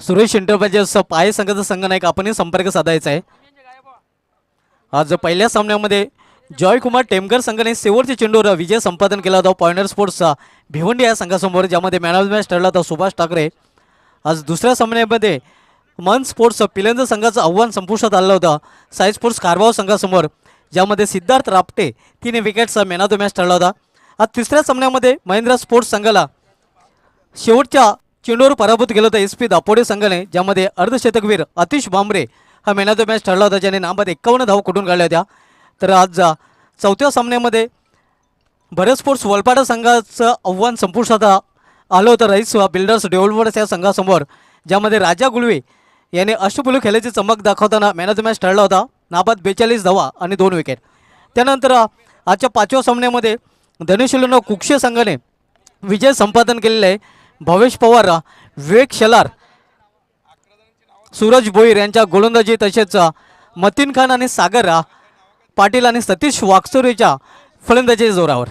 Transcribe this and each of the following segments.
Suresh enterprises पाय संघाचा संघनायक आपणही संपर्क साधायचा आहे. आज पहिल्या सामन्यामध्ये जॉयकुमार टेमकर संघाने शेवटच्या चेंडूवर विजय संपादन केला होता पॉइंटर स्पोर्ट्सचा भिवंडी या संघासमोर, ज्यामध्ये मॅन ऑफ द मॅच ठरला होता सुभाष ठाकरे. आज दुसऱ्या सामन्यामध्ये मन स्पोर्ट्स पिलंज संघाचं आव्हान संपुष्टात आलं होतं साई स्पोर्ट्स कारवाव संघासमोर, ज्यामध्ये सिद्धार्थ रापटे 3 विकेट्सचा मॅन ऑफ द मॅच ठरला होता. आज तिसऱ्या सामन्यामध्ये महिंद्रा स्पोर्ट्स संघाला शेवटच्या चेंडूवर पराभूत केलं होतं SP दापोडे संघाने, ज्यामध्ये अर्धशतकवीर आतिश भांबरे हा मॅन ऑफ द मॅच ठरला होता, ज्याने नाबाद 51 धावा कुठून काढल्या होत्या. तर आज चौथ्या सामन्यामध्ये भरत स्पोर्ट्स वलपाडा संघाचं आव्हान संपुष्टात आलं होतं रईस बिल्डर्स डेव्हलपर्स या संघासमोर, ज्यामध्ये राजा गुळवे याने अष्टपैलू खेळाची चमक दाखवताना मॅन ऑफ द मॅच ठरला होता. नाबाद 42 धावा आणि 2 विकेट. त्यानंतर आजच्या पाचव्या सामन्यामध्ये धनुष्यलोना कुक्षे संघाने विजय संपादन केलेले आहे. भावेश पवार, विवेक शेलार, सूरज भोईर यांच्या गोलंदाजी, तसेच मतीन खान आणि सागर पाटील आणि सतीश वाकसुरेच्या फलंदाजीच्या जोरावर.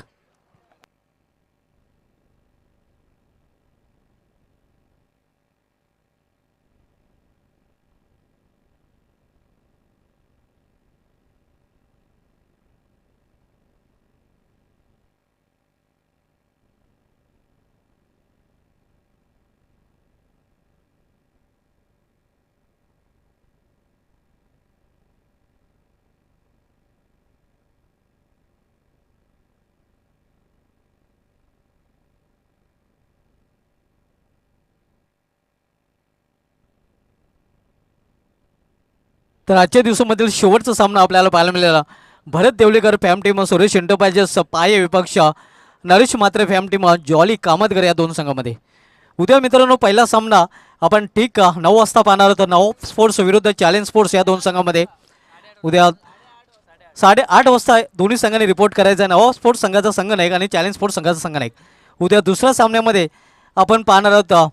तर आजच्या दिवसामधील शेवटचा सामना आपल्याला पाहायला मिळाला. Bharat Devlekar fam team, Suresh enterprises पाय विपक्ष, नरेश मात्रे फॅम टीम, जॉली कामतगर या दोन संघामध्ये. उद्या मित्रांनो पहिला सामना आपण ठीक 9 वाजता पाहणार आहोत. नवाब स्पोर्ट्स विरुद्ध चॅलेंज स्पोर्ट्स या दोन संघामध्ये. उद्या 8:30 वाजता दोन्ही संघांनी रिपोर्ट करायचा आहे. नवाब स्पोर्ट्स संघाचा संघनायक आणि चॅलेंज स्पोर्ट्स संघाचा संघनायक. उद्या दुसऱ्या सामन्यामध्ये आपण पाहणार आहोत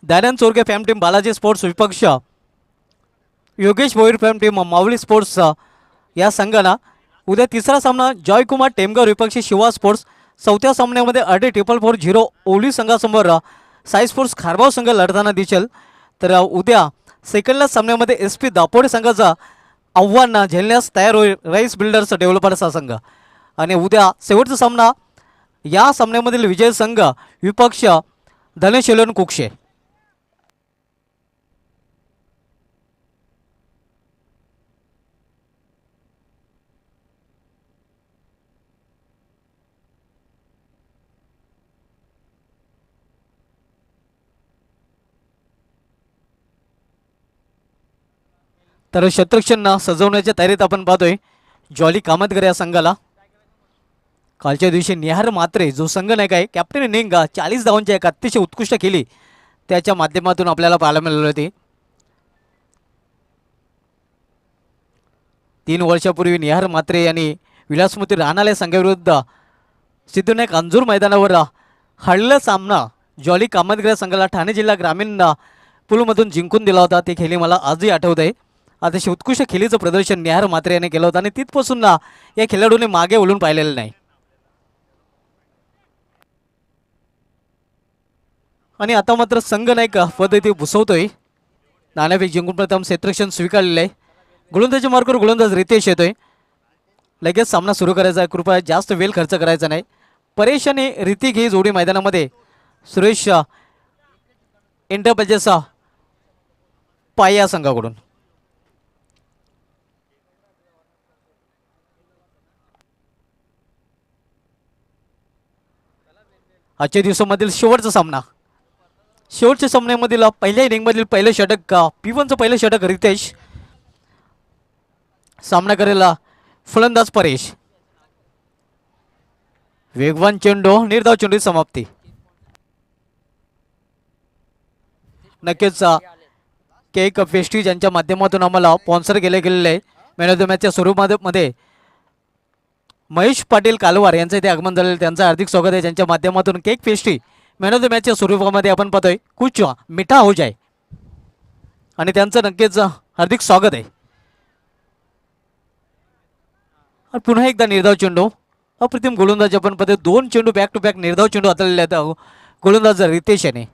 Dayanand Chorge fam team Balaji sports विपक्ष Yogesh Bhoir fam team Mavli sports या संघाला. उद्या तिसरा सामना जॉयकुमार टेमकर विपक्षी शिवा स्पोर्ट्स. चौथ्या सामन्यामध्ये RD440 ओवली संघासमोर साई स्पोर्ट्स खारबाव संघ लढताना दिसेल. तर उद्या सेकंडला सामन्यामध्ये SP दापोडे संघाचा आव्हान झेलण्यास तयार होईल राईस बिल्डर्स डेव्हलपर्सचा संघ. आणि उद्या शेवटचा सामना या सामन्यामधील विजय संघ विपक्ष धनुष्यलोना कुक्षे. तर शतरक्षण सजवण्याच्या तयारीत आपण पाहतोय जॉली कामतगर या संघाला. कालच्या दिवशी निहार मात्रे जो संघनायक आहे, कॅप्टन निंग 40 धावांची एक अतिशय उत्कृष्ट केली, त्याच्या माध्यमातून आपल्याला पाहायला मिळाले होते. 3 वर्षापूर्वी निहार मात्रे यांनी विलासमती राणाले संघाविरुद्ध सिद्धविनायक अंजूर मैदानावर हरलेला सामना जॉली कामतगर संघाला ठाणे जिल्हा ग्रामीण पूलमधून जिंकून दिला होता. ते खेळी मला आजही आठवत आहे. अतिशय उत्कृष्ट खेळीचं प्रदर्शन निहार मात्रे याने केलं होतं आणि तिथपासून या खेळाडूने मागे वळून पाहिलेलं नाही. आणि आता मात्र संघनायक पद इथे भुसवतोय. नाणेफेक जिंकून प्रथम क्षेत्ररक्षण स्वीकारलेलं आहे. गोलंदाजी मार्गावर गोलंदाज रितेश येतोय. लगेच सामना सुरू करायचा आहे. कृपया जास्त वेळ खर्च करायचा नाही. परेश आणि ऋतिक ही जोडी मैदानामध्ये. सुरेश एंटरप्राइजेस पाय या संघाकडून. आजच्या दिवसामधील शेवटचा सामना. शेवटच्या सामन्यामधील पहिल्या इनिंगमधील पहिलं षटक P1चं पहिलं षटक रितेश. सामना करेला फलंदाज परेश. वेगवान चेंडू, निर्धाव चेंडू समाप्ती. नक्कीच केक पेस्ट्रीज यांच्या माध्यमातून आम्हाला स्पॉन्सर केले गेलेले आहे. मॅन ऑफ द मॅचच्या स्वरूपामध्ये महेश पाटील कालवार यांचं इथे आगमन झालेलं, त्यांचं हार्दिक स्वागत आहे. त्यांच्या माध्यमातून cake pastry man of the मॅचच्या स्वरूपामध्ये आपण पाहतोय कुछ मिठा हो जाए, आणि त्यांचं नक्कीच हार्दिक स्वागत आहे. पुन्हा एकदा निर्धाव चेंडू, अप्रतिम गोलंदाज आपण पाहतोय. 2 चेंडू बॅक टू बॅक निर्धाव चेंडू हाताळलेले आहेत गोलंदाज रितेश याने.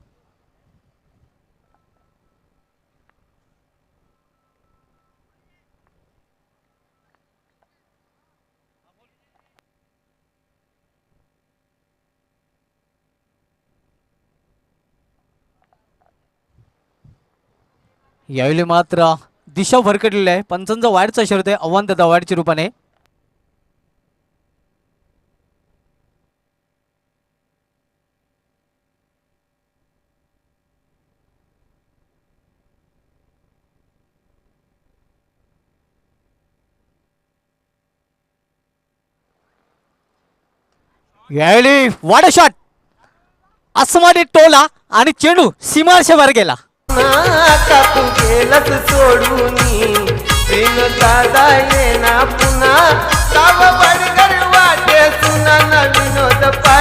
यावेळी मात्र दिशा भरकटलेली आहे. पंचांचा वाईटचा शर्त आहे आव्हान दादा वाईटच्या रूपाने. यावेळी वाडा शॉट आसमानी टोला आणि चेंडू सीमारेषे वर गेला. कापू गेलच सोडून बिन दादा येना पुन्हा गाव बडगर वाटे सुना न विनोद पा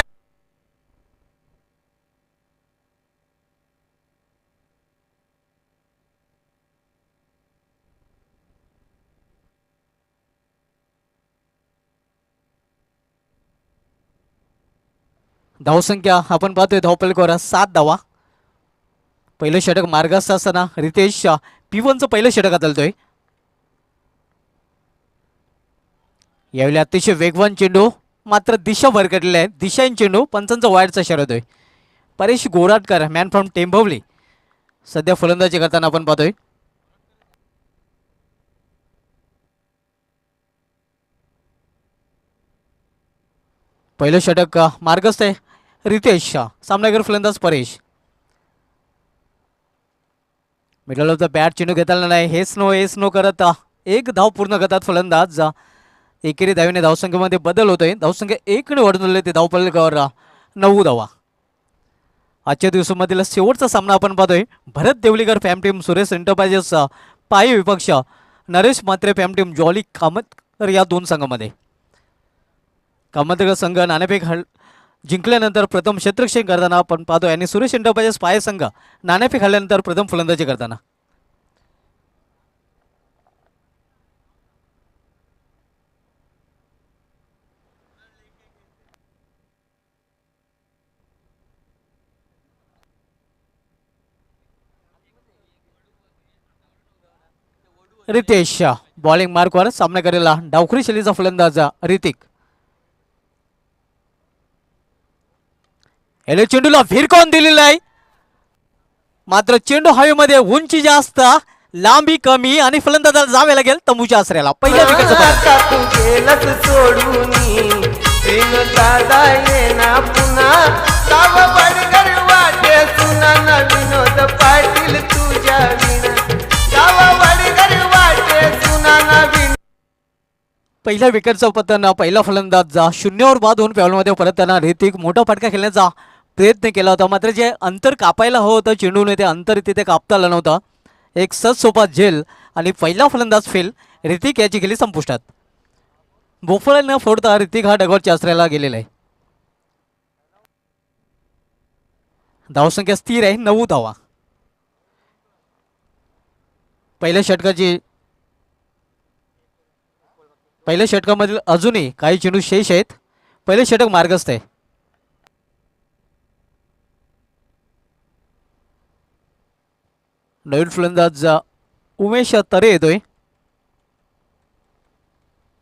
धावसंख्या आपण पाहतोय धावपलकावर 7 धावा. पहिलं षटक मार्गस्थ असताना रितेश P1चं पहिलं षटक हाताळतोय. यावेळी अतिशय वेगवान चेंडू मात्र दिशा भरकटलेला आहे. दिशाईन चेंडू पंचांचा वाईटचा शरद होय. परेश गोराटकर मॅन फ्रॉम टेंभवली सध्या फलंदाजी करताना आपण पाहतोय. पहिलं षटक मार्गस्थ आहे रितेश. सामनावीर फलंदाज Paresh. Middle of the bat चेंडू घेताना नाही. हेच नो करत एक धाव पूर्ण करतात फलंदाज. एकेरी धावेने धावसंख्येमध्ये बदल होतोय. धावसंख्या 1ने वाढवले ते धावपलकावर 9 धावा. आजच्या दिवसामधील शेवटचा सामना आपण पाहतोय. भरत देवलीकर फॅम टीम सुरेश एंटरप्राइजेस पाय विपक्ष Naresh Mhatre fam team jolly Kamatkar या दोन संघामध्ये. कामतकर संघ नाणेफेक जिंकल्यानंतर प्रथम क्षेत्ररक्षण करताना आपण पाहतोय आणि सुरेश एंटरप्राइजेस पाय संघ नाणेफेक हरल्यानंतर प्रथम फलंदाजी करताना. रितेश बॉलिंग मार्कवर सामना करेला डावखरी शैलीचा फलंदाज ऋतिक. याला चेंडूला भिरकावून दिलेला आहे मात्र चेंडू हवेमध्ये उंची जास्त लांबी कमी आणि फलंदाजाला जावे लागेल तंबूच्या आसऱ्याला. पहिल्या कापू गेलच सोडून बिन दादा येना पुन्हा गाव बडगर वाटे सुना न विनोद पाटील तुझ्या विना गाव बडगर वाटे सुना न विनोद. पहिल्या विकेटचा पतन पहिला फलंदाज 0वर बाद होऊन पॅवलमध्ये परतताना ऋतिक मोठा फटका खेळण्याचा प्रयत्न केला होता मात्र जे अंतर कापायला हवं होतं चेंडूने ते अंतर तिथे कापता आलं नव्हतं. एक सहज सोपा झेल आणि पहिला फलंदाज फेल. ऋतिक याची गेली संपुष्टात. बोफळ न फोडता ऋतिक हा डगॉटच्या आसऱ्याला गेलेला आहे. धावसंख्या स्थिर आहे 9 धावा. पहिल्या षटकामधील अजूनही काही चेंडू शेष आहेत. पहिले षटक मार्गस्थ आहे. नवीन फलंदाज उमेश तरे येतोय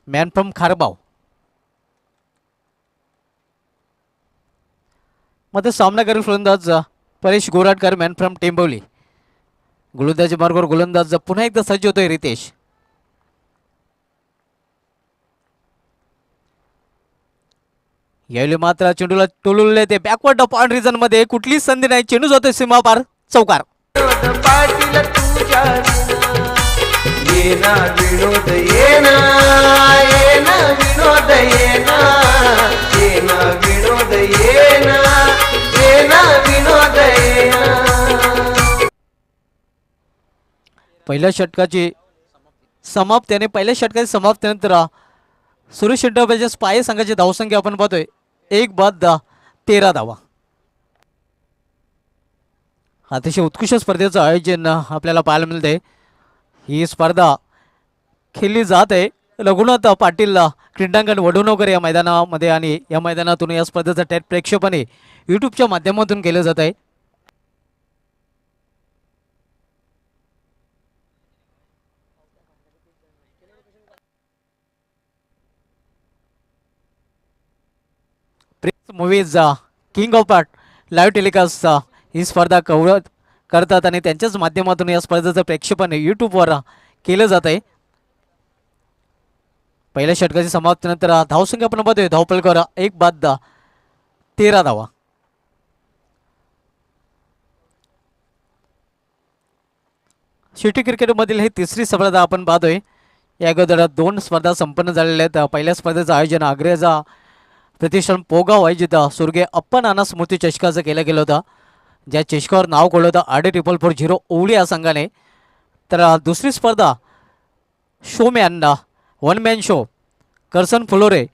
मॅन फ्रॉम खारबाव. मध्ये सामना करेल फलंदाज परेश गोराटकर मॅन फ्रॉम टेंबवली. गोलंदाजी मार्गावर गोलंदाज पुन्हा एकदा सज्ज होतोय रितेश. यावेळी मात्र चेंडूला टोलवले ते बॅकवर्ड पॉइंट रिजन मध्ये कुठलीच संधी नाही. चेंडू जातोय सीमापार चौकार. पाटील तुझ्या येना विनोद येना येना विनोद येना येना विनोद येना येना विनोद येना. पहिल्या षटकाची समाप्तीने पहिल्या षटकाची समाप्तीनंतर सुरेश एंटरप्राइजेस पाय संघाची धावसंख्या आपण पाहतोय 1 बाद 13 धावा. अतिशय उत्कृष्ट स्पर्धेचं आयोजन आपल्याला पाहायला मिळते. ही स्पर्धा खेळली जात आहे रघुनाथ पाटील क्रीडांगण वडवणकर या मैदानामध्ये आणि या मैदानातून या स्पर्धेचं थेट प्रेक्षेपण यूट्यूबच्या माध्यमातून केलं जात आहे. Prince Movies King of Art live telecast ही स्पर्धा करतात आणि त्यांच्याच माध्यमातून या स्पर्धेचं प्रेक्षेपण यूट्यूबवर केलं जात आहे. पहिल्या षटकाची समाप्तीनंतर धावसंख्या आपण पाहतोय धावपलकर 1 बाद 13 धावा. सिटी क्रिकेटमधील ही तिसरी स्पर्धा आपण पाहतोय. या अगोदर 2 स्पर्धा संपन्न झालेल्या आहेत. पहिल्या स्पर्धेचं आयोजन आग्र्याचा प्रतिष्ठान पोगाव आयोजित स्वर्गीय अप्पा नाना स्मृती चषकाचं केलं गेलं होतं, ज्या चषकावर नाव कोळलं होतं RD440 ओवळी या संघाने. तर दुसरी स्पर्धा शोमॅन 1 मॅन शो करसन फुलोरे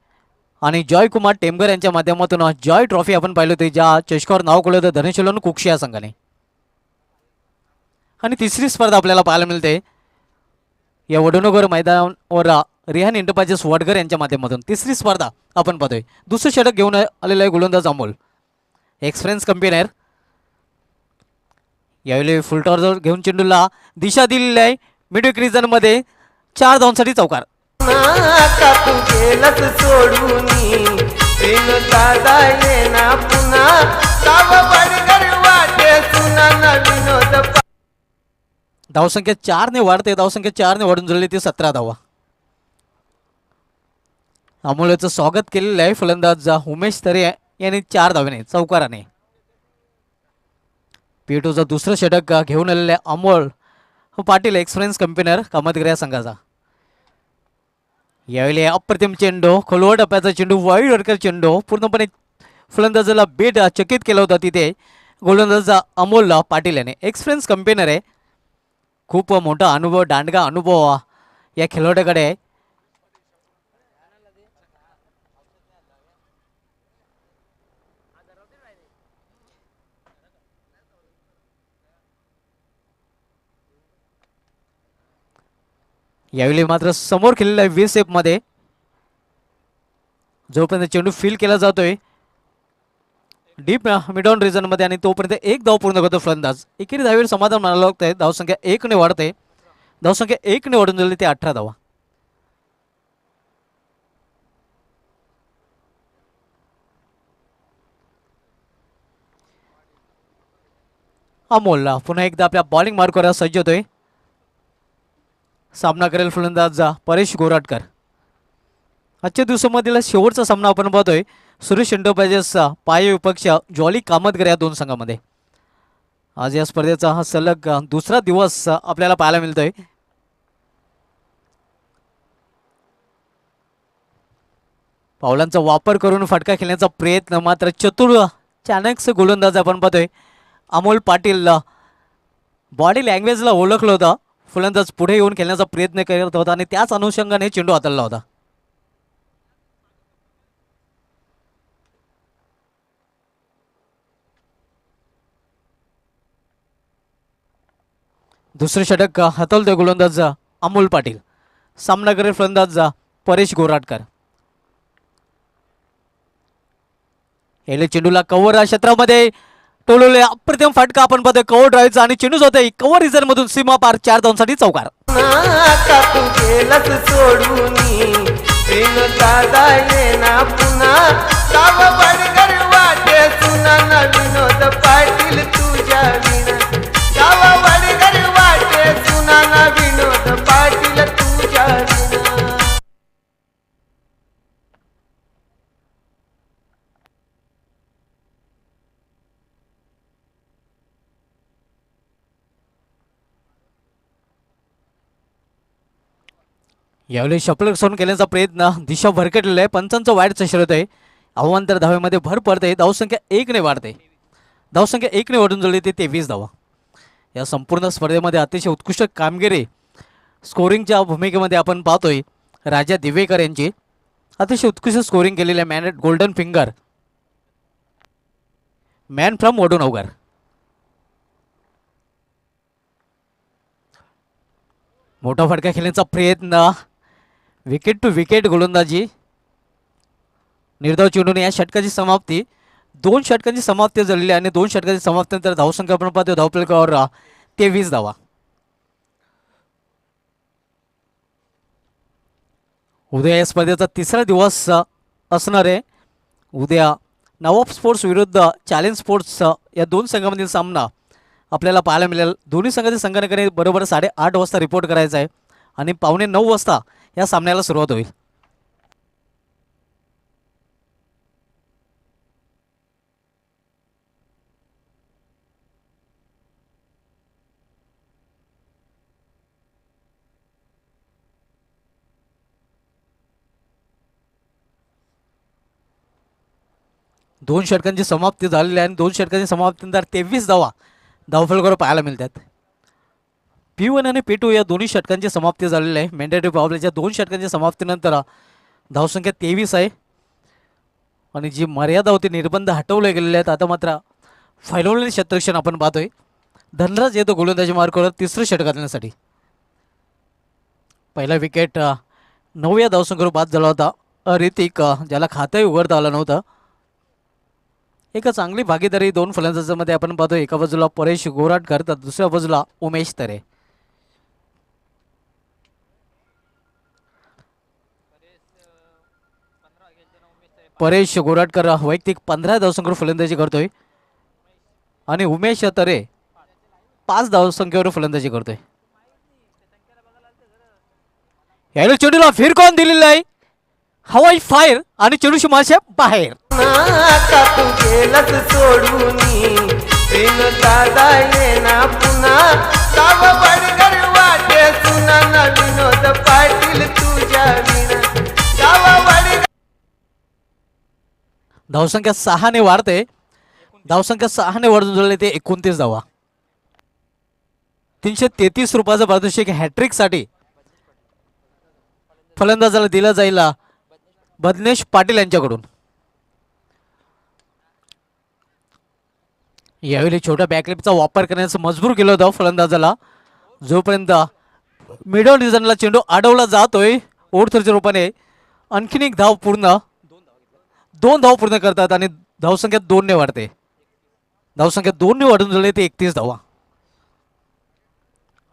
आणि जॉय कुमार टेमगर यांच्या माध्यमातून जॉय ट्रॉफी आपण पाहिली होती, ज्या चषकावर नाव कोळलं होतं धनेश्वलन कुक्षी या संघाने. आणि तिसरी स्पर्धा आपल्याला पाहायला मिळते या वडोनगर मैदानावर रिहान इंटरप्राइजेस वडगर यांच्या माध्यमातून. तिसरी स्पर्धा आपण पाहतोय. दुसरं षटक घेऊन आलेलं आहे गोलंदाज अमोल, एक्सपिरियन्स कंपेनर. यावेळी फुलटॉर्जर घेऊन चेंडूला दिशा दिलेली आहे. मिड मध्ये 4 धावांसाठी चौकार. का तू गेलच सोडूनी प्रेम दादा येना पुन्हा काव बडगर वाटे सुना न विनोद. धावसंख्या 4 ने वाढते. धावसंख्या 4 ने वाढून झाली ती 17 धावा. अमोलचं स्वागत केलेलं आहे फलंदाज उमेश तरे यांनी 4 धावेने चौकाराने. P2चं दुसरं षटक घेऊन आलेले अमोल पाटील, एक्सपिरियन्स कंपेनर कामतगर या संघाचा. यावेळी अप्रतिम चेंडू, खोलवर टप्प्याचा चेंडू, वाईड वर्कर चेंडू पूर्णपणे फलंदाजाला बेट चकित केला होता तिथे गोलंदाज अमोल पाटील याने. एक्सपिरियन्स कंपेनर आहे, खूप मोठा अनुभव, दांडगा अनुभव या खेळाडूकडे आहे. यावेळी मात्र समोर खेळलेला आहे V-शेप मध्ये, जोपर्यंत चेंडू फील केला जातोय डीप मिडऑन रिजन मध्ये आणि तोपर्यंत 1 धाव पूर्ण करतो फलंदाज. एकेरी धावेवर समाधान मानावं लागतंय. धावसंख्या 1 ने वाढते. धावसंख्या 1 ने वाढून झाली ते 18 धावा. अमोल पुन्हा एकदा आपल्या बॉलिंग मार्कवर सज्ज होतोय. सामना करेल फलंदाज परेश गोराटकर. आजच्या दिवसामधील शेवटचा सामना आपण पाहतोय सुरेश एंटरप्राइजेसचा पाय विपक्ष जॉली कामतगर या 2 संघामध्ये. आज या स्पर्धेचा हा सलग दुसरा दिवस आपल्याला पाहायला मिळतोय. पावलांचा वापर करून फटका खेळण्याचा प्रयत्न मात्र चतुर चाणक्य गोलंदाज आपण पाहतोय अमोल पाटील. बॉडी लँग्वेजला ओळखलं होतं. फलंदाज पुढे येऊन खेळण्याचा प्रयत्न करत होता आणि त्याच अनुषंगाने चेंडू हाताळला होता. दुसरे षटक हाताळतोय गोलंदाज अमोल पाटील. सामना करेल फलंदाज परेश गोराटकर. याला चेंडूला कव्हर क्षेत्रामध्ये टोलवले अप्रतिम फटका आपण पाहतोय कव्हर ड्राईव्हचा आणि चेंडू जातोय कव्हर रिझन मधून सीमा पार 4 धावांसाठी चौकार. का तू गेलच सोडूनी प्रेम दादा येना पुन्हा काव बडगर वाटे सुना न विनोद पाटील तुझ्या विना. काव बडगर वाटे सुना न विनोद पाटील तुझ्या विना. यावेळी शपल सोन केल्याचा प्रयत्न दिशा भरकटलेला आहे. पंचांचं वाईट चषरत आहे. अवांतर धावेमध्ये भर पडते. धावसंख्या 1 ने वाढते. धावसंख्या 1 ने वाढून झाली ते 23 धावा. या संपूर्ण स्पर्धेमध्ये अतिशय उत्कृष्ट कामगिरी स्कोरिंगच्या भूमिकेमध्ये आपण पाहतोय राजा दिवेकर यांची. अतिशय उत्कृष्ट स्कोरिंग केलेले man golden finger, man from Vadonagar. मोठा फटका खेळण्याचा प्रयत्न, विकेट टू विकेट गोलंदाजी. निर्धाव चेंडूने या षटकाची समाप्ती. 2 षटकांची समाप्ती झालेली आणि 2 षटकांची समाप्तीनंतर धावसंख्या आपण पाहतो धावफलकावर 23 धावा. उद्या या स्पर्धेचा तिसरा दिवस असणार आहे. उद्या नवाब स्पोर्ट्स विरुद्ध चॅलेंज स्पोर्ट्स या 2 संघांमधील सामना आपल्याला पाहायला मिळेल. दोन्ही संघाच्या संघटनेकडे बरोबर 8:30 वाजता रिपोर्ट करायचा आहे आणि 8:45 वाजता या सामन्याला सुरुवात होईल. दोन षटकांची समाप्ती झालेली आहे आणि 2 षटकांची समाप्तीनंतर 23 धावफलकावर पाहायला मिळतात. P1 आणि P2 या दोन्ही षटकांची समाप्ती झालेली आहे. मॅन्डेटरी पॉवर प्लेच्या 2 षटकांच्या समाप्तीनंतर धावसंख्या 23 आहे आणि जी मर्यादा होती निर्बंध हटवले गेलेले आहेत. आता मात्र फायनल क्षेत्ररक्षण आपण पाहतोय. धनराज येतो गोलंदाजी मार्कवर तिसरं षटक घालण्यासाठी. पहिला विकेट 9व्या धावसंख्येवर बाद झाला होता. ऋतिक ज्याला खातंही उघडता आलं नव्हतं. एका चांगली भागीदारी 2 फलंदाजांमध्ये आपण पाहतो. एका बाजूला परेश गोराटकर तर दुसऱ्या बाजूला उमेश तरे. परेश गोराटकर वैयक्तिक 15 धावसंख्येवर फलंदाजी करतोय आणि उमेश तरे 5 धावसंख्येवर फलंदाजी करतोय. याला चेंडूला फिरकॉन दिलेला आहे. हवाई फायर आणि चेंडूशी माशा बाहेर. का तू गेलस सोडूनी प्रेम दादा येना पुन्हा गाव बडगर वाटे सुना न विनोद पाटील तुझ्या विना गाव बडगर. धावसंख्या 6 वाढते. धावसंख्या 6 वाढून झाले ते 29 धावा. 333 रुपयाचं पारितोषिक हॅट्रिकसाठी फलंदाजाला दिला जाईल बदनेश पाटील यांच्याकडून. यावेळी छोट्या बॅकलिपचा वापर करण्याचं मजबूर केलं होतं फलंदाजाला. जोपर्यंत मिडल डिझाईनला चेंडू अडवला जातोय ओढथरच्या रूपाने आणखीन एक धाव पूर्ण 2 धाव पूर्ण करतात आणि धावसंख्या 2 ने वाढते. धावसंख्या 2 ने वाढून झाले ते 31 धावा.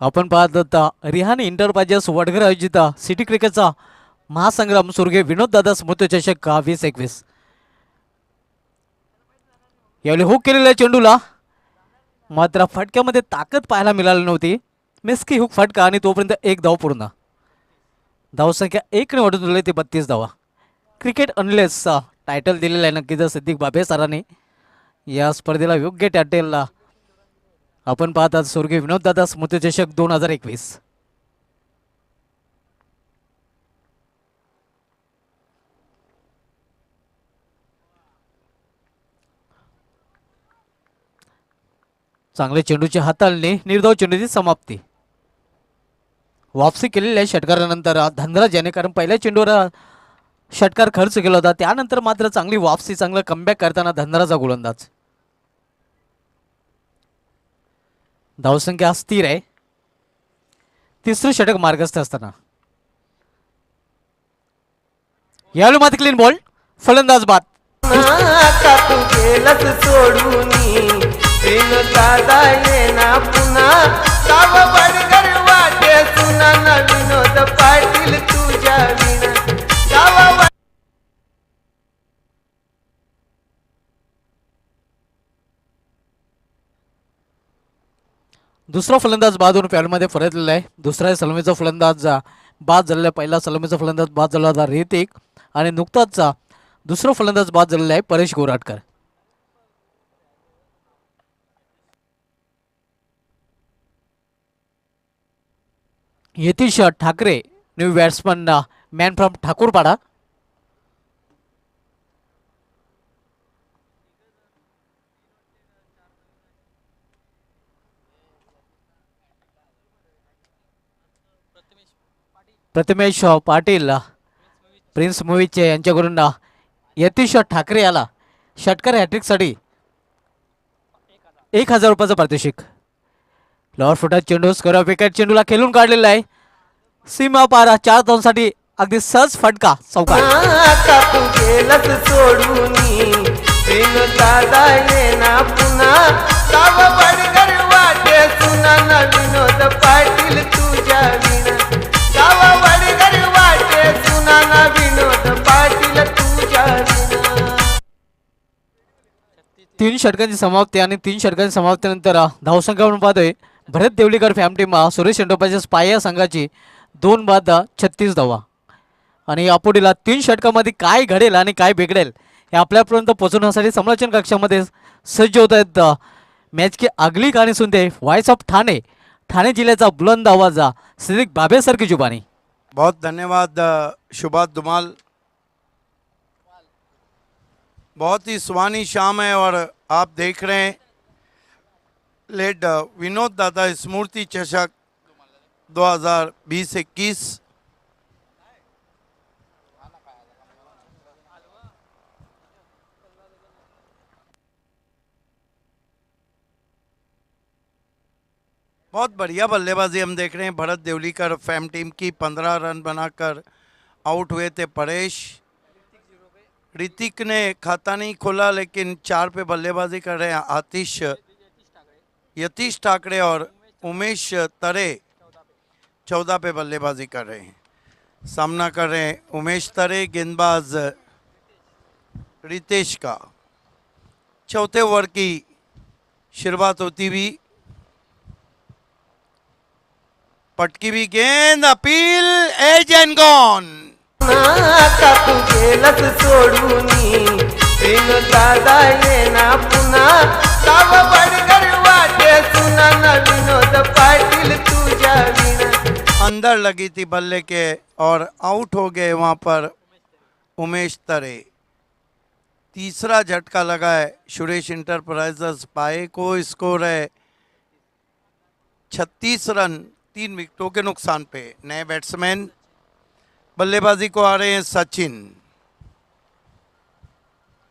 आपण पाहत होता रिहान इंटरप्राइजेस वडघर आयोजित सिटी क्रिकेटचा महासंग्राम स्वर्गीय विनोददादा स्मृतिचषक 2021. यावेळी हुक केलेल्या चेंडूला मात्र फटक्यामध्ये ताकद पाहायला मिळाली नव्हती. मिस्की हुक फटका आणि तोपर्यंत 1 धाव पूर्ण. धावसंख्या 1 ने वाढून झाले ते 32 धावा. क्रिकेट अनलेसचा टायटल दिलेला आहे नक्कीच सिद्दीक बाबे सरांनी. या स्पर्धेला योग्य टायटलला आपण पाहतात स्वर्गीय विनोददादा स्मृतिचषक 2021. चांगले चेंडूची हाताळणी निर्धाव चेंडूची समाप्ती. वापसी केलेली आहे षटकारानंतर धनराज याने, कारण पहिल्या चेंडूवर षटकार खर्च केला होता. त्यानंतर मात्र चांगली वापसी चांगलं कमबॅक करताना धनराजा गोलंदाज. धावसंख्या स्थिर आहे. तिसरं षटक मार्गस्थ असताना यावेळी मात्र क्लीन बॉल फलंदाज बाद. का तू गेलस सोडूनी प्रेम दादा येना पुन्हा गाव बडगर वाटे सुना न विनोद पाटील तुझ्या विना गाव. दुसरा फलंदाज बाद होऊन पॅडमध्ये परतलेला आहे. दुसऱ्या सलमीचा फलंदाज बाद झालेला आहे. पहिला सलमीचा फलंदाज बाद झाला होता ऋतिक आणि नुकताच दुसरा फलंदाज बाद झालेला आहे Paresh Goratkar. Yatish Thackeray new batsman man from Thakurpada. Prathamesh Patil Prince मूवीचे यांच्याकडून यतीश ठाकरे याला षटकार हॅट्रिकसाठी 1000 रुपयाचं पारितोषिक. लॉवर फुटात चेंडू स्क्वेअर विकेट चेंडूला खेळून काढलेला आहे. सीमा पार 4 धावांसाठी अगदी सहज फटका चौकार. का तू गेलस सोडूनी प्रेम दादा येना पुन्हा गाव बडगर वाटे सुना न विनोद पाटील तुझ्या विना गाव बडगर वाटे सुना न विनोद पाटील तुझ्या विना. 3 षटकांची समाप्ती आणि 3 षटकांची समाप्तीनंतर धावसंख्या आपण पाहतोय भरत देवलीकर फॅम टीम सुरेश एंटरप्राइजेस पाया संघाची 2 बाद 36 धावा. आणि यापुढील 3 षटकामध्ये काय घडेल आणि काय बिघडेल हे आपल्यापर्यंत पोहोचवण्यासाठी समालोचन कक्षामध्ये सज्ज होत आहेत मॅच की अगली कहाणी सुनते वॉइस ऑफ ठाणे ठाणे जिल्ह्याचा बुलंद आवाज सिद्दीक बाबे सर की जुबानी. बहुत धन्यवाद शुभात धुमाल. बहुत ही सुहानी शाम है और आप देख रहे हैं लेड विनोद दादा स्मृति चषक 2020-21. बहुत बढ़िया बल्लेबाजी हम देख रहे हैं. भरत देवलीकर फैम टीम की 15 रन बनाकर आउट हुए थे परेश. ऋतिक ने खाता नहीं खोला लेकिन 4 पे बल्लेबाजी कर रहे हैं यतीश ठाकरे और उमेश तरे 14 पे बल्लेबाजी कर रहे हैं. सामना कर रहे हैं उमेश तरे, गेंदबाज रितेश का. चौथे ओवर की शुरुआत होती हुई पटकी भी गेंद, अपील, एज एंड गॉन. आता तू गेलस सोडूनी प्रेम दादा येना पुन्हा साव बडगर वाटे सुना न विनोद पाटील तुझ्या विना. अंदर लगी थी बल्ले के और आउट हो गए वहां पर उमेश तरे. तीसरा झटका लगा है सुरेश इंटरप्राइजेस पाए को. स्कोर है 36 रन 3 विकेटों के नुकसान पे. नए बैट्समैन बल्लेबाजी को आ रहे हैं सचिन.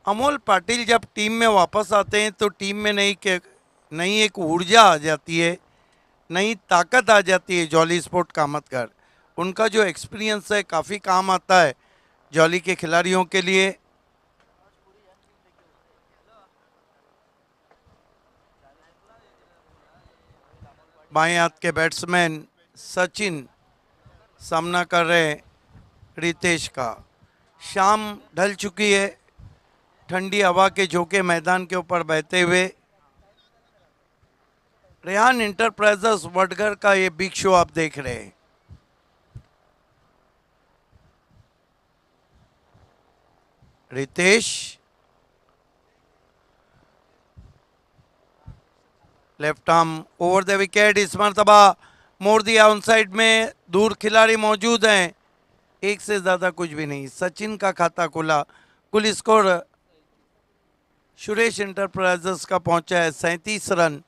अमोल पाटिल जब टीम में वापस आते हैं तो टीम में नई एक ऊर्जा आ जाती है, नई ताकत आ जाती है. जॉली स्पोर्ट कामतकर, उनका जो एक्सपीरियंस है काफ़ी काम आता है जॉली के खिलाड़ियों के लिए. बाएं हाथ के बैट्समैन सचिन सामना कर रहे हैं रितेश का. शाम ढल चुकी है, ठंडी हवा के झोंके मैदान के ऊपर बहते हुए. रेहान इंटरप्राइजेस वडगर का ये बिग शो आप देख रहे हैं. Ritesh left arm over the wicket. इस मरतबा मोड़ दिया ऑन साइड में. दूर खिलाड़ी मौजूद हैं, एक से ज़्यादा कुछ भी नहीं. सचिन का खाता खुला. कुल स्कोर सुरेश इंटरप्राइजेस का पहुंचा है 37 रन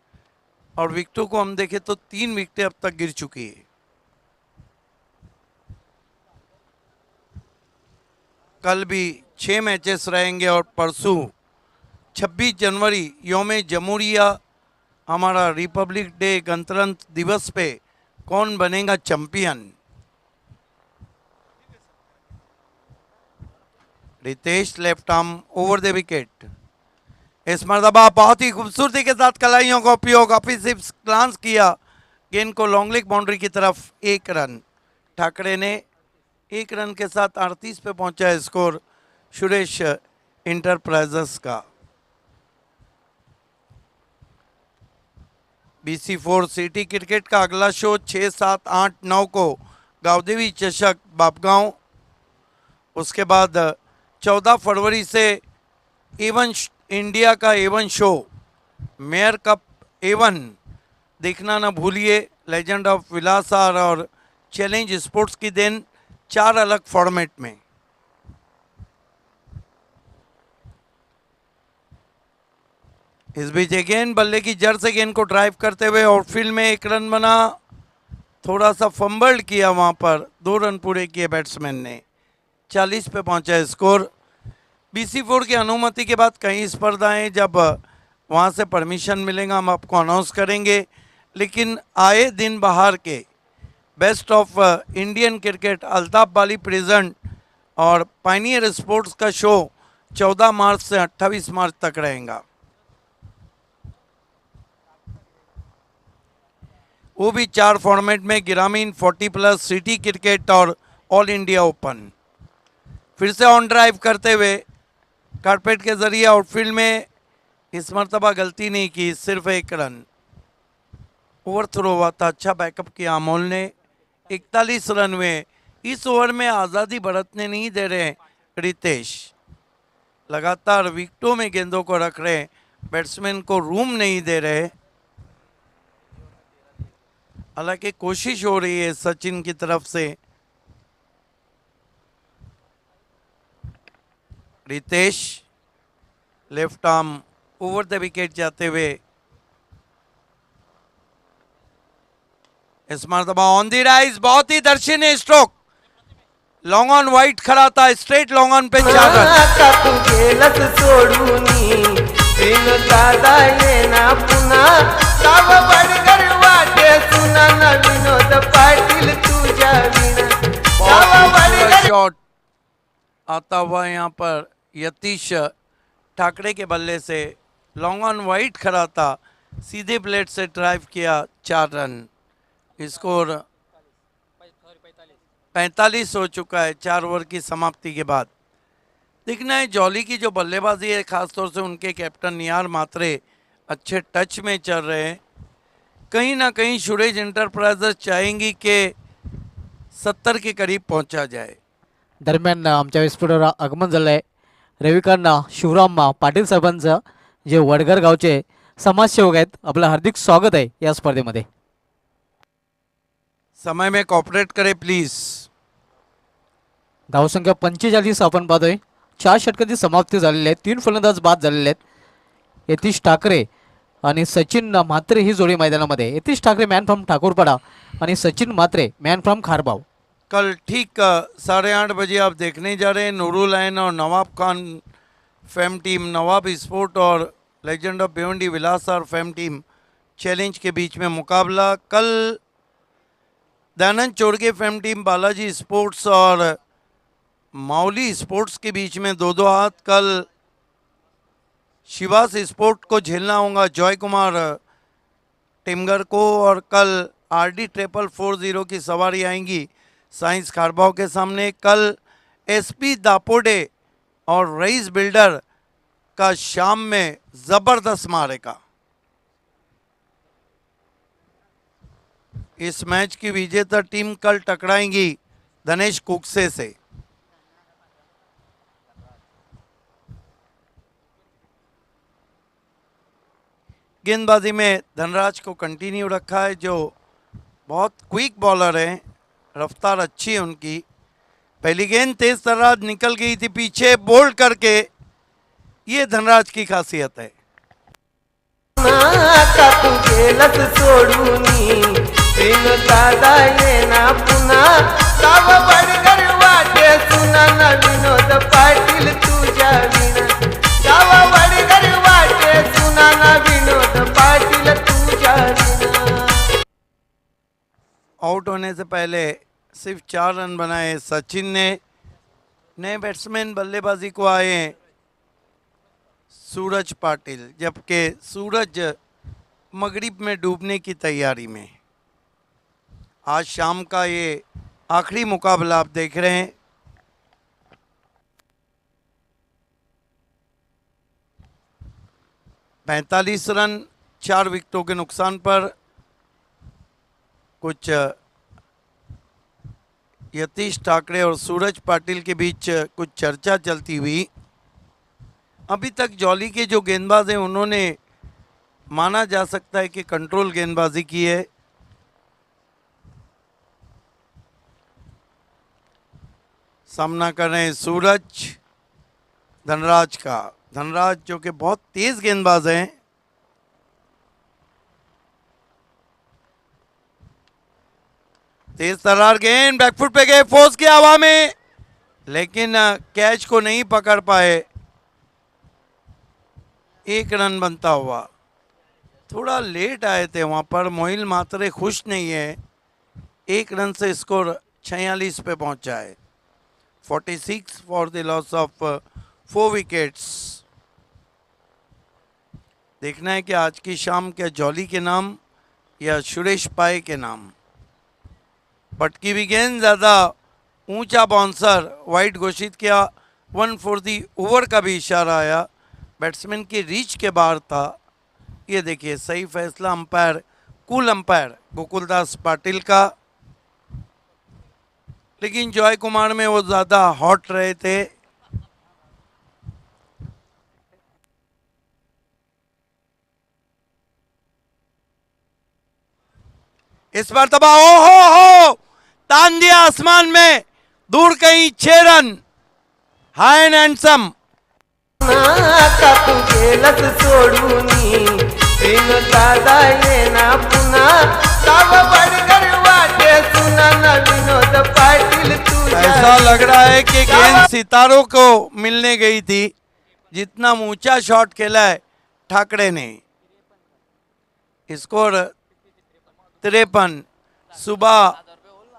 और विकेटों को हम देखें तो 3 विकेटें अब तक गिर चुकी है. कल भी 6 मैचेस रहेंगे और परसों 26 जनवरी यौम जमहूरिया हमारा रिपब्लिक डे गणतंत्र दिवस पे कौन बनेगा champion. Ritesh left arm over the wicket. इस मरतबा बहुत ही खूबसूरती के साथ कलाइयों का उपयोग, ऑफिसिव ग्लांस किया गेंद को लॉन्ग लेग बाउंड्री की तरफ. 1 रन ठाकरे ने 1 रन के साथ 38 पे पहुंचा है स्कोर सुरेश इंटरप्राइजेस का. BC4 सिटी क्रिकेट का अगला शो 6, 7, 8, 9 को गावदेवी चषक बापगांव. उसके बाद 14 फरवरी से A1 इंडिया का A1 show mayor cup A1 देखना ना भूलिए. लेजेंड ऑफ विलासार और चैलेंज स्पोर्ट्स की देन 4 अलग फॉर्मेट में. इस बीच गेंद बल्ले की जड़ से गेंद को ड्राइव करते हुए आउटफील्ड में 1 रन बना. थोड़ा सा फंबल्ड किया वहां पर. 2 रन पूरे किए बैट्समैन ने. 40 पे पहुंचा स्कोर. BC4 की अनुमति के बाद कई स्पर्धाएं जब वहां से परमिशन मिलेगा हम आपको अनाउंस करेंगे. लेकिन आए दिन बाहर के best of Indian cricket Altaf Bali present और पाइनियर स्पोर्ट्स का शो 14 मार्च से 28 मार्च तक रहेगा. वो भी 4 फॉर्मेट में, ग्रामीण, 40+, सिटी क्रिकेट और ऑल इंडिया ओपन. फिर से ऑन ड्राइव करते हुए कारपेट के जरिए आउटफील्ड में इस मरतबा गलती नहीं की, सिर्फ एक रन। ओवर थ्रो हुआ था, अच्छा बैकअप किया अमोल ने। 41 रन हुए। इस ओवर में आज़ादी बरतने नहीं दे रहे रितेश, लगातार विकेटों में गेंदों को रख रहे, बैट्समैन को रूम नहीं दे रहे। हालांकि कोशिश हो रही है सचिन की तरफ से। Ritesh left arm over the wicket जाते हुए। इस मरतबा ऑन दी राइज, बहुत ही दर्शनीय स्ट्रोक, लॉन्ग ऑन वाइट खड़ा था, straight long on pay 4 run. का तू गेलस सोडूनी बिन दादा ये ना पुन्हा साव बडगर वाटे सुना ना विनोद पाटील तुझ्या विना साव बडगर शॉट आता हुआ यहाँ पर यतीश ठाकरे के बल्ले से, लॉन्ग ऑन वाइट खड़ा था, सीधे प्लेट से ड्राइव किया, 4 रन। स्कोर 45 हो चुका है 4 ओवर की समाप्ति के बाद। देखना है जॉली की जो बल्लेबाजी है, खासतौर से उनके कैप्टन निहार मात्रे अच्छे टच में चल रहे हैं। कहीं ना कहीं सुरेश एंटरप्राइजेस चाहेंगी कि 70 के करीब पहुंचा जाए। दरम्यान आमच्या विस्फोटावर आगमन झालं आहे रविकांना शिवराम पाटील साहेबांचं, जे वडगर गावचे समाजसेवक आहेत, आपलं हार्दिक स्वागत आहे या स्पर्धेमध्ये। समय में कॉपरेट करे प्लीज। धावसंख्या 45 आपण पाहतोय। 4 षटकांची समाप्ती झालेली आहे, 3 फलंदाज बाद झालेले आहेत। यतीश ठाकरे आणि सचिन म्हात्रे ही जोडी मैदानामध्ये। यतीश ठाकरे मॅन फ्रॉम ठाकूरपाडा आणि सचिन म्हात्रे मॅन फ्रॉम खारबाव। कल ठीक 8:30 बजे आप देखने जा रहे हैं नूरुल ऐन और Nawab Khan fame team, Nawab sport और लेजेंड ऑफ भिवंडी विलास और फेम टीम चैलेंज के बीच में मुकाबला। कल Dayanand Chorge fame team, Balaji sports और माउली स्पोर्ट्स के बीच में 2-2 हाथ। कल शिवास स्पोर्ट को झेलना होगा जॉय कुमार टिमगर को, और कल RD 440 की सवारी आएंगी साइंस खारबाव के सामने। कल SP दापोडे और रईस बिल्डर का शाम में जबरदस्त मारेगा। इस मैच की विजेता टीम कल टकराएंगी धनेश कुकसे से। गेंदबाजी में धनराज को कंटिन्यू रखा है, जो बहुत क्विक बॉलर हैं, रफ्तार अच्छी है उनकी। पहली गेंद तेज तर्रार निकल गई थी पीछे, बोल्ड करके, ये धनराज की खासियत है। का तू गेलस सोडूनी बिन दादा ये ना पुन्हा साव बडगर वाटे सुना ना विनोद पाटील तुझ्या विना साव बडगर वाटे सुना ना विनोद पाटील तुझ्या विना। आउट होने से पहले सिर्फ 4 रन बनाए सचिन ने। नए बैट्समैन बल्लेबाजी को आए हैं सूरज पाटिल, जबकि सूरज मगरिब में डूबने की तैयारी में। आज शाम का ये आखिरी मुकाबला आप देख रहे हैं। पैंतालीस रन 4 विकेटों के नुकसान पर। कुछ यतीश ठाकरे और सूरज पाटिल के बीच कुछ चर्चा चलती हुई। अभी तक जॉली के जो गेंदबाज हैं उन्होंने माना जा सकता है कि कंट्रोल गेंदबाजी की है। सामना कर रहे हैं सूरज धनराज का। धनराज जो कि बहुत तेज गेंदबाज हैं। तेज तरार गेंद बैकफुट पे गए, फोर्स किया हवा में, लेकिन कैच को नहीं पकड़ पाए। 1 रन बनता हुआ। थोड़ा लेट आए थे वहाँ पर। मोहिल मात्रे खुश नहीं है। 1 रन से स्कोर 46 पे पहुँचा है। 46 for the loss of 4 wickets. देखना है कि आज की शाम क्या जॉली के नाम या सुरेश पाए के नाम। पटकी भी गेंद, ज़्यादा ऊंचा बाउंसर, वाइड घोषित किया। 1 फॉर दी ओवर का भी इशारा आया। बैट्समैन की रीच के बाहर था। ये देखिए सही फैसला umpire, cool umpire Gokuldas Patil का, लेकिन जॉय कुमार में वो ज़्यादा हॉट रहे थे। इस मरतबा ओ हो तान दिया आसमान में, दूर कहीं 6 रन, हाय एंड हैंडसम। का तू गेलस सोडूनी बिन दादा ये ना पुन्हा साव बडगर वाटे सुना ना विनोद पाटील तुझ्या ऐसा लग रहा है कि गेंद सितारों को मिलने गई थी, जितना ऊंचा शॉट खेला है ठाकरे ने। स्कोर 53।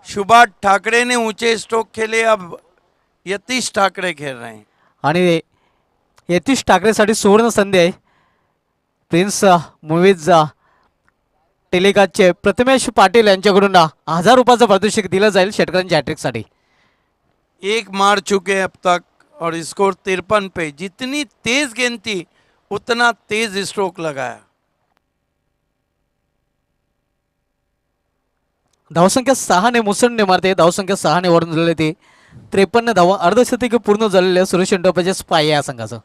सुबह ठाकरे ने ऊंचे स्ट्रोक खेले, अब यतीश ठाकरे खेल रहे हैं। आणि यतीश ठाकरेसाठी सुवर्ण संधी आहे. प्रिन्स मूवीज टेलिकास्टचे प्रथमेश पाटील यांच्याकडून 1000 रुपयाचं पारितोषिक दिलं जाईल षटकांच्या हॅट्रिकसाठी. एक मार चुके हैं अब तक और स्कोर 53 पे। जितनी तेज गेंद थी उतना तेज स्ट्रोक लगाया। धावसंख्या 6 ने मुसंड मारते. धावसंख्या 6 ने वरून झालेली ती 53 धावा. अर्धशतक पूर्ण झालेले सुरेश इंडोपाचे स्पाय या संघाचं.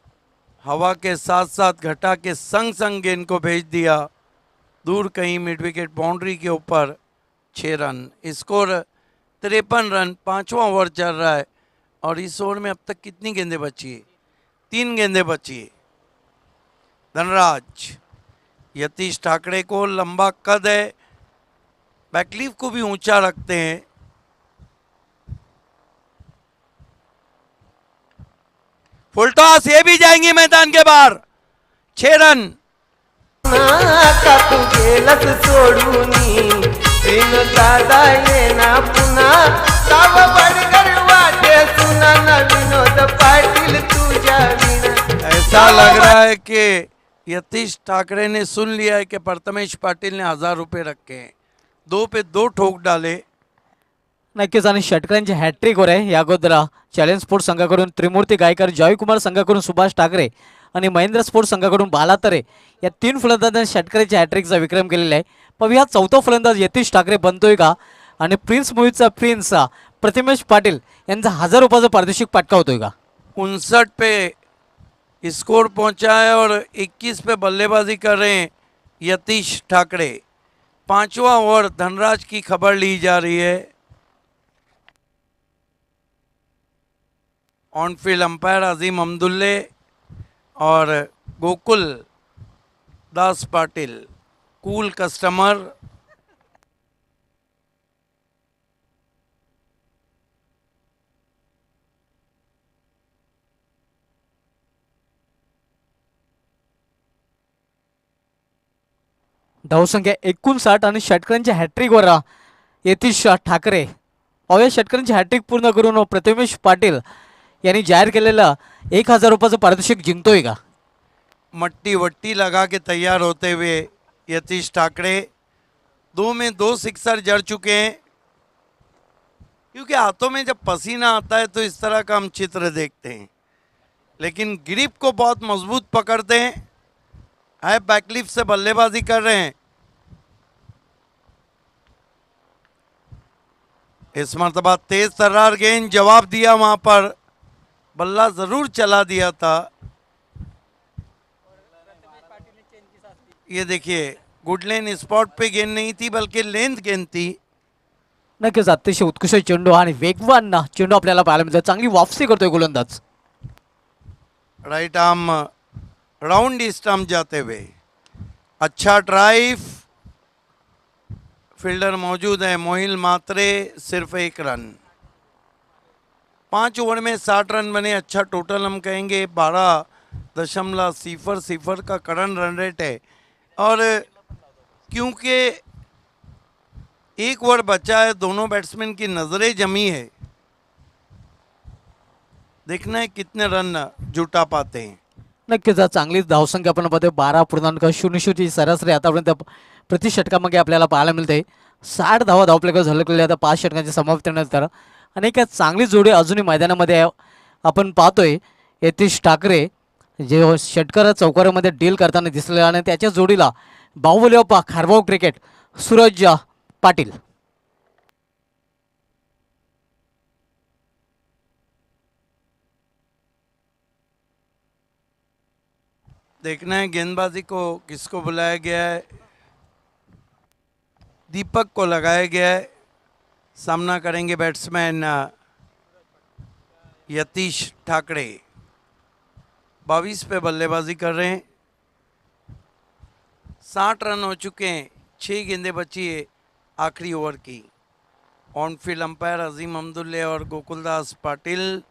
हवा के साथ साथ घटा के संग संग गेंद को भेज दिया दूर कहीं मिड विकेट बाउंड्री के ऊपर। 6 रन, स्कोर 53 रन। 5वां ओवर चल रहा है और इस ओवर में अब तक कितनी गेंदें बची है? 3 गेंदें बची है। धनराज, यतीश ठाकरे को लंबा कद है, बैकलीफ को भी ऊंचा रखते हैं। फुल टॉस, ये भी जाएंगे मैदान के बाहर। 6 रन। का तू गेलस सोडूनी बिन दादा ये ना पुन्हा साव बडगर वाटे सुना ना विनोद पाटील तुझ्या विना ऐसा लग रहा है कि यतीश ठाकरे ने सुन लिया है कि प्रथमेश पाटिल ने 1000 रुपये रखे हैं। 2 पे 2 ठोक डाले। नक्कीच. आणि षटकांची हॅट्रिकवर आहे. या अगोदर चॅलेंज स्पोर्ट्स संघाकडून त्रिमूर्ती गायकर, जॉयकुमार संघाकडून सुभाष ठाकरे आणि महेंद्र स्पोर्ट्स संघाकडून बाला तरे या 3 फलंदाजांनी षटकांच्या हॅट्रिकचा विक्रम केलेला आहे. पाहूया 4था फलंदाज यतीश ठाकरे बनतोय का आणि प्रिन्स मूवीजचा प्रिन्स प्रथमेश पाटील यांचा 1000 रुपयाचं पारितोषिक पटकावतोय का. 59 पे स्कोर पहुंचा है और 21 पे बल्लेबाजी कर रहे हैं यतीश ठाकरे। 5वां ओवर धनराज की खबर ली जा रही है। ऑन फील्ड अंपायर अजीम अब्दुल्ले और गोकुल दास पाटिल, कूल कस्टमर। धावसंख्या 59 आणि षटकांच्या हॅट्रिकवर यतीश ठाकरे. पाहूया षटकांची हॅट्रिक पूर्ण करून प्रथमेश पाटील यांनी जाहीर केलेलं 1000 रुपयाचं पारितोषिक जिंकतोय का. मट्टी वट्टी लगा के तैयार होते हुए यतीश ठाकरे 2 में 2 सिक्सर जड़ चुके हैं। क्योंकि हाथों में जब पसीना आता है तो इस तरह का हम चित्र देखते हैं, लेकिन ग्रिप को बहुत मजबूत पकड़ते हैं। है बैकलिफ से बल्लेबाजी कर रहे हैं। इस मरतबा तेज तर्रार गेंद, जवाब दिया, वहां पर बल्ला जरूर चला दिया था। ये देखिए गुड लेन स्पॉट पे गेंद नहीं थी बल्कि लेंथ गेंद थी। नक्कीच अतिशय उत्कृष्ट चेंडू आणि वेगवान चेंडू आपल्याला पाहायला मिळतो. चांगली वापसी करतोय गोलंदाज. राइट आर्म राउंड स्टंप जाते हुए अच्छा ड्राइव। फील्डर मौजूद है मोहिल मात्रे, सिर्फ 1 रन। 5 ओवर में 60 रन बने। अच्छा टोटल हम कहेंगे 12.00 का करंट रन रेट है। और क्योंकि 1 ओवर बचा है, दोनों बैट्समैन की नजरें जमी है, देखना है कितने रन जुटा पाते हैं। नक्कीच चांगलीच धावसंख्या आपण पाहतोय. 12.00 ची सरासरी आतापर्यंत प्रति षटकामागे आपल्याला पाहायला मिळते. 60 धावा धावपलेकर झाले आता 5 षटकांच्या समाप्तीनंतर. आणि एक चांगली जोडी अजूनही मैदानामध्ये आपण पाहतोय. यतीश ठाकरे जे षटकर चौकारामध्ये डील करताना दिसले आणि त्याच्या जोडीला बाहुबली बाप्पा खारभाऊ क्रिकेट सूरज पाटील. देखना है गेंदबाजी को किसको बुलाया गया है. दीपक को लगाया गया है. सामना करेंगे बैट्समैन यतीश ठाकरे. 22 पे बल्लेबाजी कर रहे हैं. 60 रन हो चुके हैं. 6 गेंदें बची है आखिरी ओवर की. ऑन फील्ड अंपायर अजीम अब्दुल्ले और गोकुलदास पाटिल.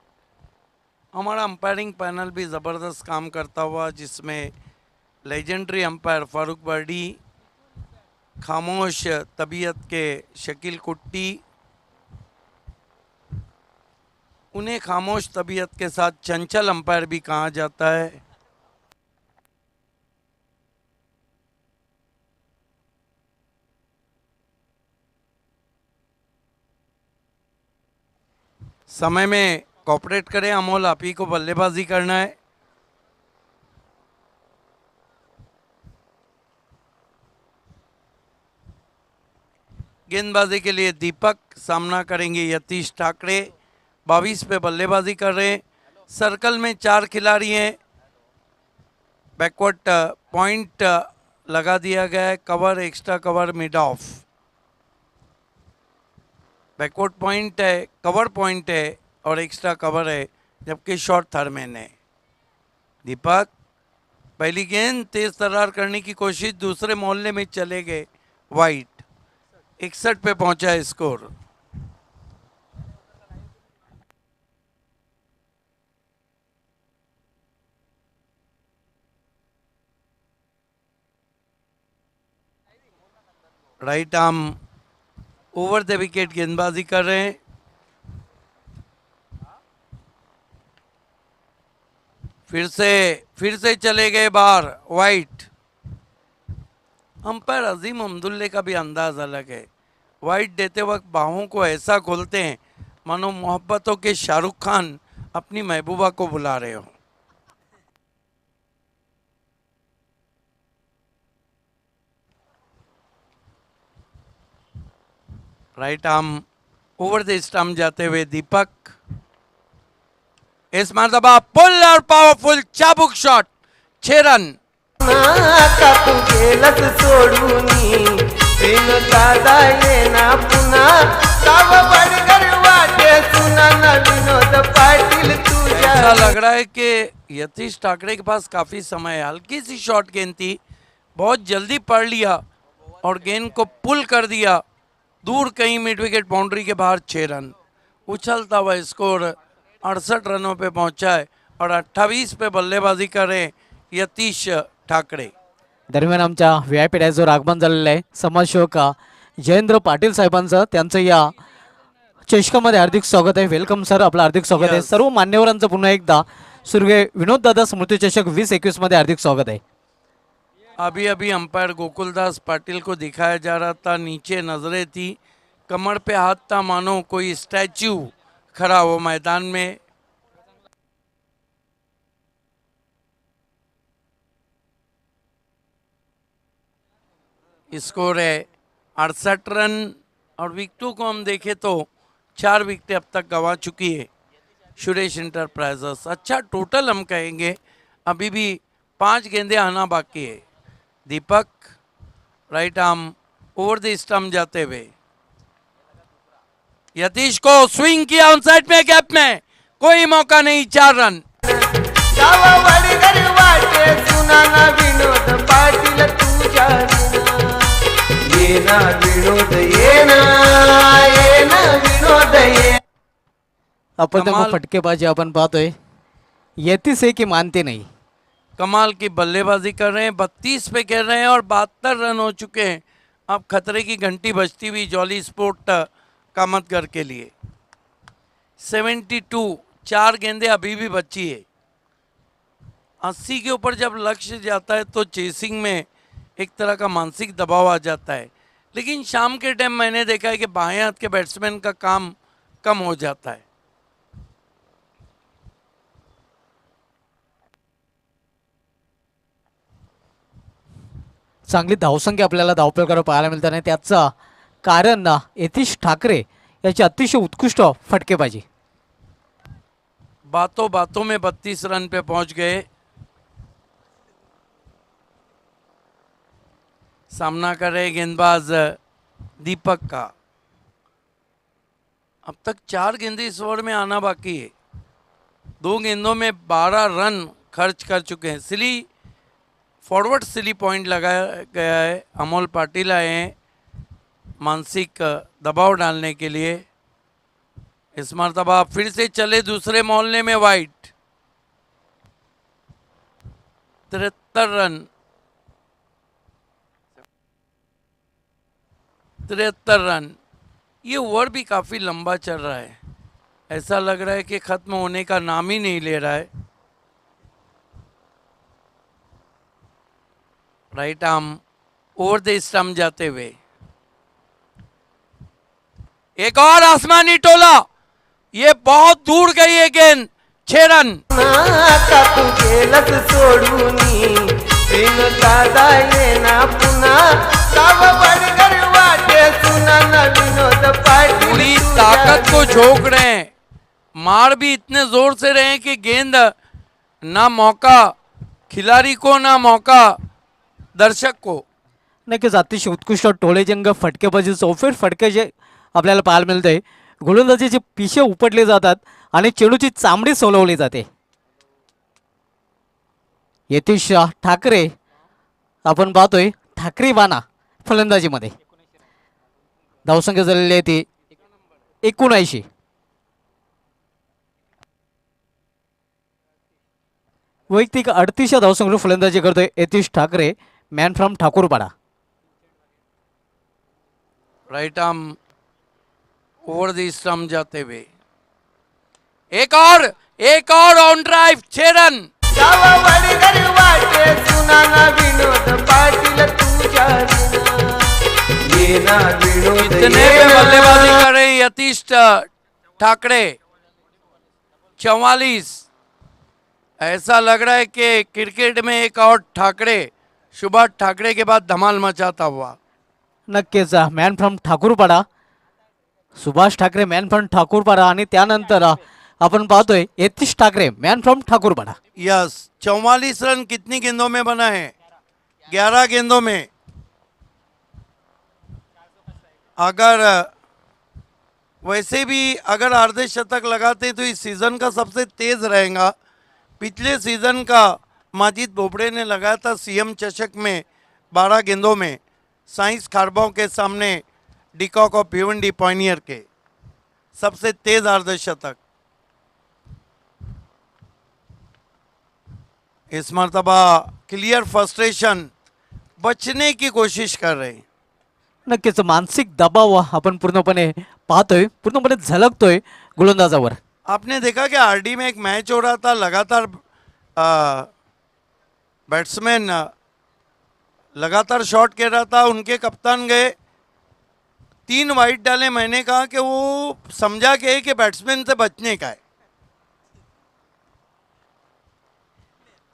हमारा अंपायरिंग पैनल भी ज़बरदस्त काम करता हुआ, जिसमें लेजेंडरी अंपायर फारूक बर्डी, खामोश तबीयत के शकील कुट्टी. उन्हें खामोश तबीयत के साथ चंचल अंपायर भी कहा जाता है. समय में कोऑपरेट करें अमोल, आप ही को बल्लेबाजी करना है. गेंदबाजी के लिए दीपक, सामना करेंगे यतीश ठाकरे. 22 पे बल्लेबाजी कर रहे हैं. सर्कल में 4 खिलाड़ी हैं. बैकवर्ड पॉइंट लगा दिया गया है. Cover, extra cover, mid of. Backward point है, कवर पॉइंट है और एक्स्ट्रा कवर है, जबकि शॉर्ट थर्डमैन है. दीपक, पहली गेंद तेज तर्रार करने की कोशिश, दूसरे मोहल्ले में चले गए. वाइट. 61 पे पहुंचा है score. Right arm over the wicket गेंदबाजी कर रहे हैं. फिर से चले गए बाहर. वाइट. अंपायर अजीम अब्दुल्ले का भी अंदाज अलग है. वाइट देते वक्त बाहों को ऐसा खोलते हैं मानो मोहब्बतों के शाहरुख खान अपनी महबूबा को बुला रहे हो. Right arm over the stump जाते हुए दीपक. इस मरतबा पुल और पावरफुल चाबुक शॉट. 6 रन. का तू गेलस सोडूनी बिन दादा ये ना पुन्हा गाव बडगर वाटे सुना ना विनोद पाटील तुझ्या. ऐसा लग रहा है कि यतीश ठाकरे के पास काफी समय है. हल्की सी शॉट गेंद थी, बहुत जल्दी पढ़ लिया और गेंद को पुल कर दिया दूर कहीं मिड विकेट बाउंड्री के बाहर. 6 रन. उछलता हुआ स्कोर 68 रनों पे पहुंचा है और 28 पे बल्लेबाजी कर रहे यतीश ठाकरे. दरम्यान आमच्या VIP डॅशवर आगमन झालेलं आहे समाजसेवक जयेंद्र पाटील साहेबांचं. त्यांचं या चषकामध्ये हार्दिक स्वागत आहे. वेलकम सर, आपलं हार्दिक स्वागत आहे. Yes. सर्व मान्यवरांचं पुन्हा एकदा सुर्गीय विनोददादा स्मृती चषक 2021 मध्ये हार्दिक स्वागत आहे. अभी अभी अंपायर गोकुलदास पाटिल को दिखाया जा रहा था. नीचे नजरें थी, कमर पे हाथ था, मानो कोई स्टैच्यू खड़ा हो मैदान में. स्कोर है 68 रन और विकेटों को हम देखें तो 4 विकेटें अब तक गंवा चुकी है सुरेश इंटरप्राइजेस. अच्छा टोटल हम कहेंगे. अभी भी 5 गेंदें आना बाकी है. Deepak, right arm over the stump जाते हुए यतीश को स्विंग किया ऑन साइड में, गैप में, कोई मौका नहीं. 4 रन. गाव बडगर वाटे सुना ना विनोद पाटील तुझ्या ये ना विनोद ये ना विनोद ये. अप्रतिम कमाल. फटकेबाजी आपण पाहतोय. येतीस आहे की मानते नाही. कमाल की बल्लेबाजी कर रहे हैं. 32 पे खेल रहे हैं और 72 रन हो चुके हैं. अब खतरे की घंटी बजती हुई जॉली स्पोर्ट कामतगर के लिए. 72. 4 गेंदें अभी भी बची है. 80 के ऊपर जब लक्ष्य जाता है तो चेसिंग में एक तरह का मानसिक दबाव आ जाता है. लेकिन शाम के टाइम मैंने देखा है कि बाएं हाथ के बैट्समैन का काम कम हो जाता है. चांगली धावसंख्या आपल्याला धावपळकर पाहायला मिळतात आणि त्याचं कारण ना यतीश ठाकरे याची अतिशय उत्कृष्ट फटकेबाजी. बातों बातों में 32 रन पे पहुंच गए. सामना कर रहे गेंदबाज दीपक का. अब तक 4 गेंदें इस ओवर में आना बाकी है. 2 गेंदों में 12 रन खर्च कर चुके हैं. फॉरवर्ड सिली पॉइंट लगाया गया है. अमोल पाटिल आए हैं मानसिक दबाव डालने के लिए. इस मरतबा फिर से चले दूसरे मोहल्ले में वाइट. 73 रन. 73 रन. ये ओवर भी काफी लंबा चल रहा है. ऐसा लग रहा है कि खत्म होने का नाम ही नहीं ले रहा है. Right arm over the stump जाते हुए. एक और आसमानी टोला. ये बहुत दूर गई है गेंद. 6 रन. का तू गेलस सोडूनी बिन दादा ये ना पुन्हा गाव बडगर वाटे सुना ना विनोद पाटील. पूरी ताकत को झोंक रहे हैं. मार भी इतने जोर से रहे हैं कि गेंद ना मौका खिलाड़ी को ना मौका दर्शक को. नक्कीच अतिशय उत्कृष्ट टोलेजंग फटकेबाजी चौफेर फटके जे आपल्याला पाहायला मिळते. गोलंदाजीचे पिशे उपटले जातात आणि चेंडूची चामडी सोलवली जाते. यतीश ठाकरे आपण पाहतोय ठाकरे बाणा फलंदाजीमध्ये. धावसंख्या झालेली आहे ती 79. वैयक्तिक 38 धावसंख्येवर फलंदाजी करतोय Yatish Thackeray man from Thakurpada. Right arm over the stump जाते हुए. एक और ऑन ड्राइव. 6 रन. गाव बडगर वाटे सुना ना विनोद पाटील तुझ्या विना ये ना विनोद इतने पे बल्लेबाजी कर रहे हैं यतीश ठाकरे. 44. ऐसा लग रहा है कि क्रिकेट में एक और ठाकरे सुभाष ठाकरे के बाद धमाल मचाता हुआ. नक्कीच man from Thakurpada Subhash Thackeray man from Thakurpada आणि त्यानंतर आपण पाहतोय Yatish Thackeray man from Thakurpada. Yes. 44 run कितनी गेंदों में बना है? 11 गेंदों में. अगर वैसे भी अगर अर्धशतक लगाते तो इस सीजन का सबसे तेज रहेगा. पिछले सीजन का माजिद बोबड़े ने लगाया था सीएम चषक में 12 गेंदों में साइंस खारबाओं के सामने डिकॉक ऑफ भिवंडी पॉइनियर के सबसे तेज अर्धशतक. इस मरतबा क्लियर फ्रस्ट्रेशन बचने की कोशिश कर रहे हैं. नक्कीच मानसिक दबाव आपण पूर्णपणे पाहतोय पूर्णपणे झलकतोय गोलंदाजावर. आपने देखा कि आरडी में एक मैच हो रहा था. लगातार बैट्समैन लगातार शॉट खेल रहा था. उनके कप्तान गए 3 वाइड डाले. मैंने कहा कि वो समझा के कि बैट्समैन से बचने का है.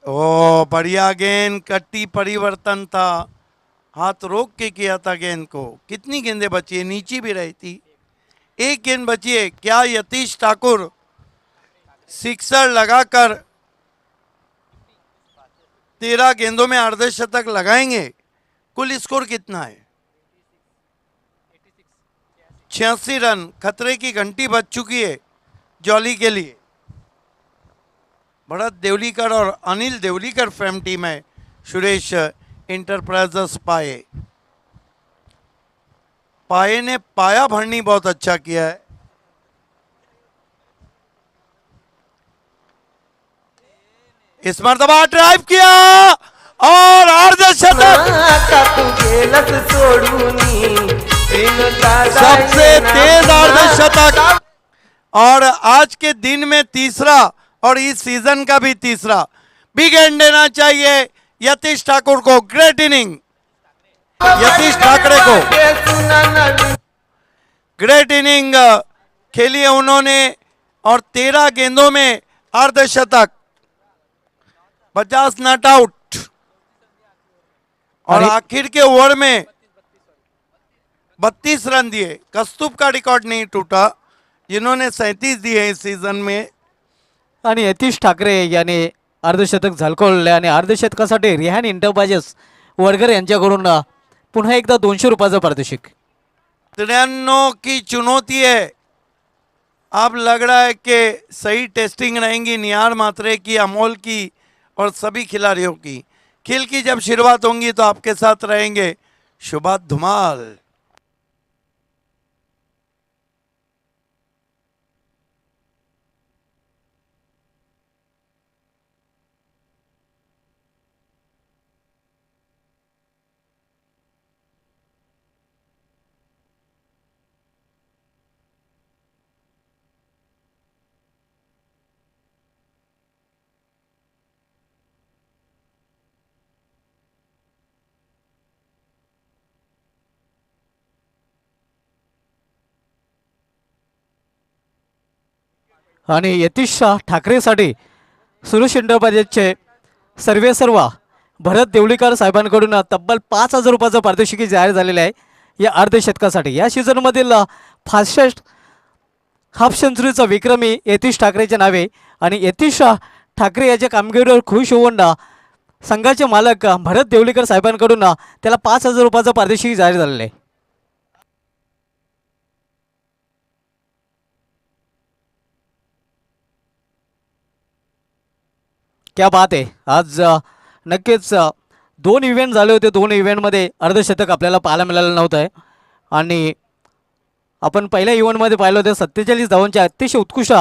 ओ बढ़िया गेंद. कट्टी परिवर्तन था. हाथ रोक के किया था गेंद को. कितनी गेंदें बची है? नीचे भी रही थी. एक गेंद बची है. क्या यतीश ठाकुर सिक्सर लगाकर 13 गेंदों में अर्धशतक लगाएंगे? कुल स्कोर कितना है? 86 रन. खतरे की घंटी बज चुकी है जॉली के लिए. भरत देवलीकर और अनिल देवलीकर फेम टीम है सुरेश इंटरप्राइजेस पाए ने पाया भरनी बहुत अच्छा किया है. इस मरतबा ड्राइव किया और अर्धशतक. सबसे तेज अर्धशतक और आज के दिन में तीसरा और इस सीजन का भी तीसरा. बिग एंड देना चाहिए यतीश ठाकुर को. ग्रेट इनिंग यतीश ठाकरे को. ग्रेट इनिंग खेली है उन्होंने और 13 गेंदों में अर्धशतक. 50 नॉट आउट और अरे- आखिर के ओवर में 32 रन दिए। कस्तूप का रिकॉर्ड नहीं टूटा, जिन्होंने 37 दिए इस सीजन में। आणि यतीश ठाकरे याने अर्धशतक झळकवले आणि अर्धशतकासाठी रिहान इंटरप्राइजेस वडगर यांच्याकडून पुन्हा एकदा 200 रुपयाचं पारितोषिक. 93 की चुनौती है। अब लग रहा है कि सही टेस्टिंग रहेंगी निहार मात्रे की, अमोल की और सभी खिलाड़ियों की। खेल की जब शुरुआत होंगी तो आपके साथ रहेंगे शुभात धुमाल। आणि यतीश ठाकरेसाठी सुरेश इंटरप्राइजेसचे सर्वेसर्वा भरत देवळीकर साहेबांकडून तब्बल 5,000 रुपयाचं पारितोषिक जाहीर झालेलं आहे या अर्धशतकासाठी. या सीझनमधील फास्टेस्ट हाफ सेंचुरीचा विक्रमी यतीश ठाकरेच्या नावे. आणि यतीश ठाकरे याच्या कामगिरीवर खुश होऊन संघाचे मालक भरत देवळीकर साहेबांकडून त्याला 5,000 रुपयाचं पारितोषिक जाहीर झालेलं आहे. क्या बात आहे. आज नक्कीच 2 इव्हेंट झाले होते. 2 इव्हेंटमध्ये अर्धशतक आपल्याला पाहायला मिळालं नव्हतं आहे. आणि आपण पहिल्या इव्हेंटमध्ये पाहिलं होतं 47 धावांची अतिशय उत्कृष्ट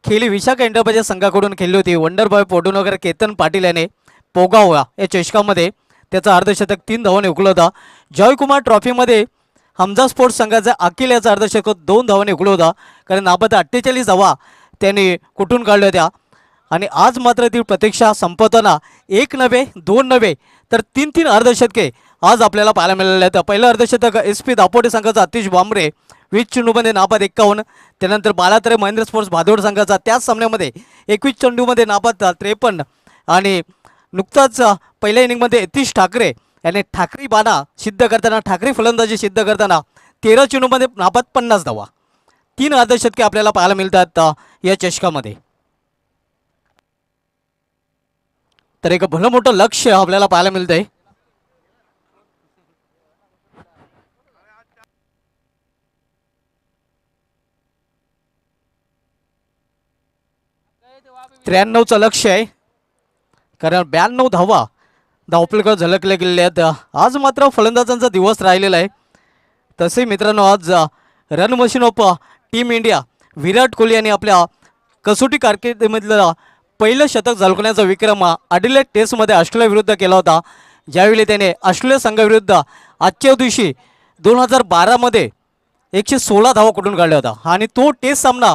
खेळी विशाखा एंटरप्राइजेस संघाकडून खेळली होती. वंडरबॉय पोटुनगर केतन पाटील याने पोगाव या चषकामध्ये त्याचा अर्धशतक 3 धावांनी हुकलं होता. जॉयकुमार ट्रॉफीमध्ये हमजा स्पोर्ट्स संघाचा अखिल याचा अर्धशतक 2 धावांनी हुकलं होता, कारण नाबाद 48 धावा त्यांनी कुठून काढल्या होत्या. आणि आज मात्र ती प्रतीक्षा संपवताना 1 नव्हे 2 नव्हे तर 3 अर्धशतके आज आपल्याला पाहायला मिळाले आहेत. पहिलं अर्धशतक SP दापोटे संघाचा आतिश भामरे 20 चेंडूमध्ये नाबाद 51. त्यानंतर बालातरे महेंद्र स्पोर्ट्स भादोड संघाचा त्याच सामन्यामध्ये 21 चेंडूमध्ये नाबाद 53. आणि नुकताच पहिल्या इनिंगमध्ये यतीश ठाकरे याने ठाकरी बाणा सिद्ध करताना, ठाकरी फलंदाजी सिद्ध करताना 13 चेंडूमध्ये नाबाद 50 धावा. 3 अर्धशतके आपल्याला पाहायला मिळतात या चषकामध्ये. तर एक भलं मोठं लक्ष आपल्याला पाहायला मिळतंय. त्र्याण्णवचं लक्ष आहे, कारण 92 धावा धावपलकर झलकले गेलेले आहेत. आज मात्र फलंदाजांचा दिवस राहिलेला आहे. तसे मित्रांनो, आज run machine of team India Virat Kohli यांनी आपल्या कसोटी कारकिर्दीमधलं पहिलं शतक झळकवण्याचा विक्रम अडिलेड टेस्टमध्ये ऑस्ट्रेलिया विरुद्ध केला होता, ज्यावेळी त्याने ऑस्ट्रेलिया संघाविरुद्ध आजच्या दिवशी 2012मध्ये 116 धावा कुठून काढल्या होता. आणि तो टेस्ट सामना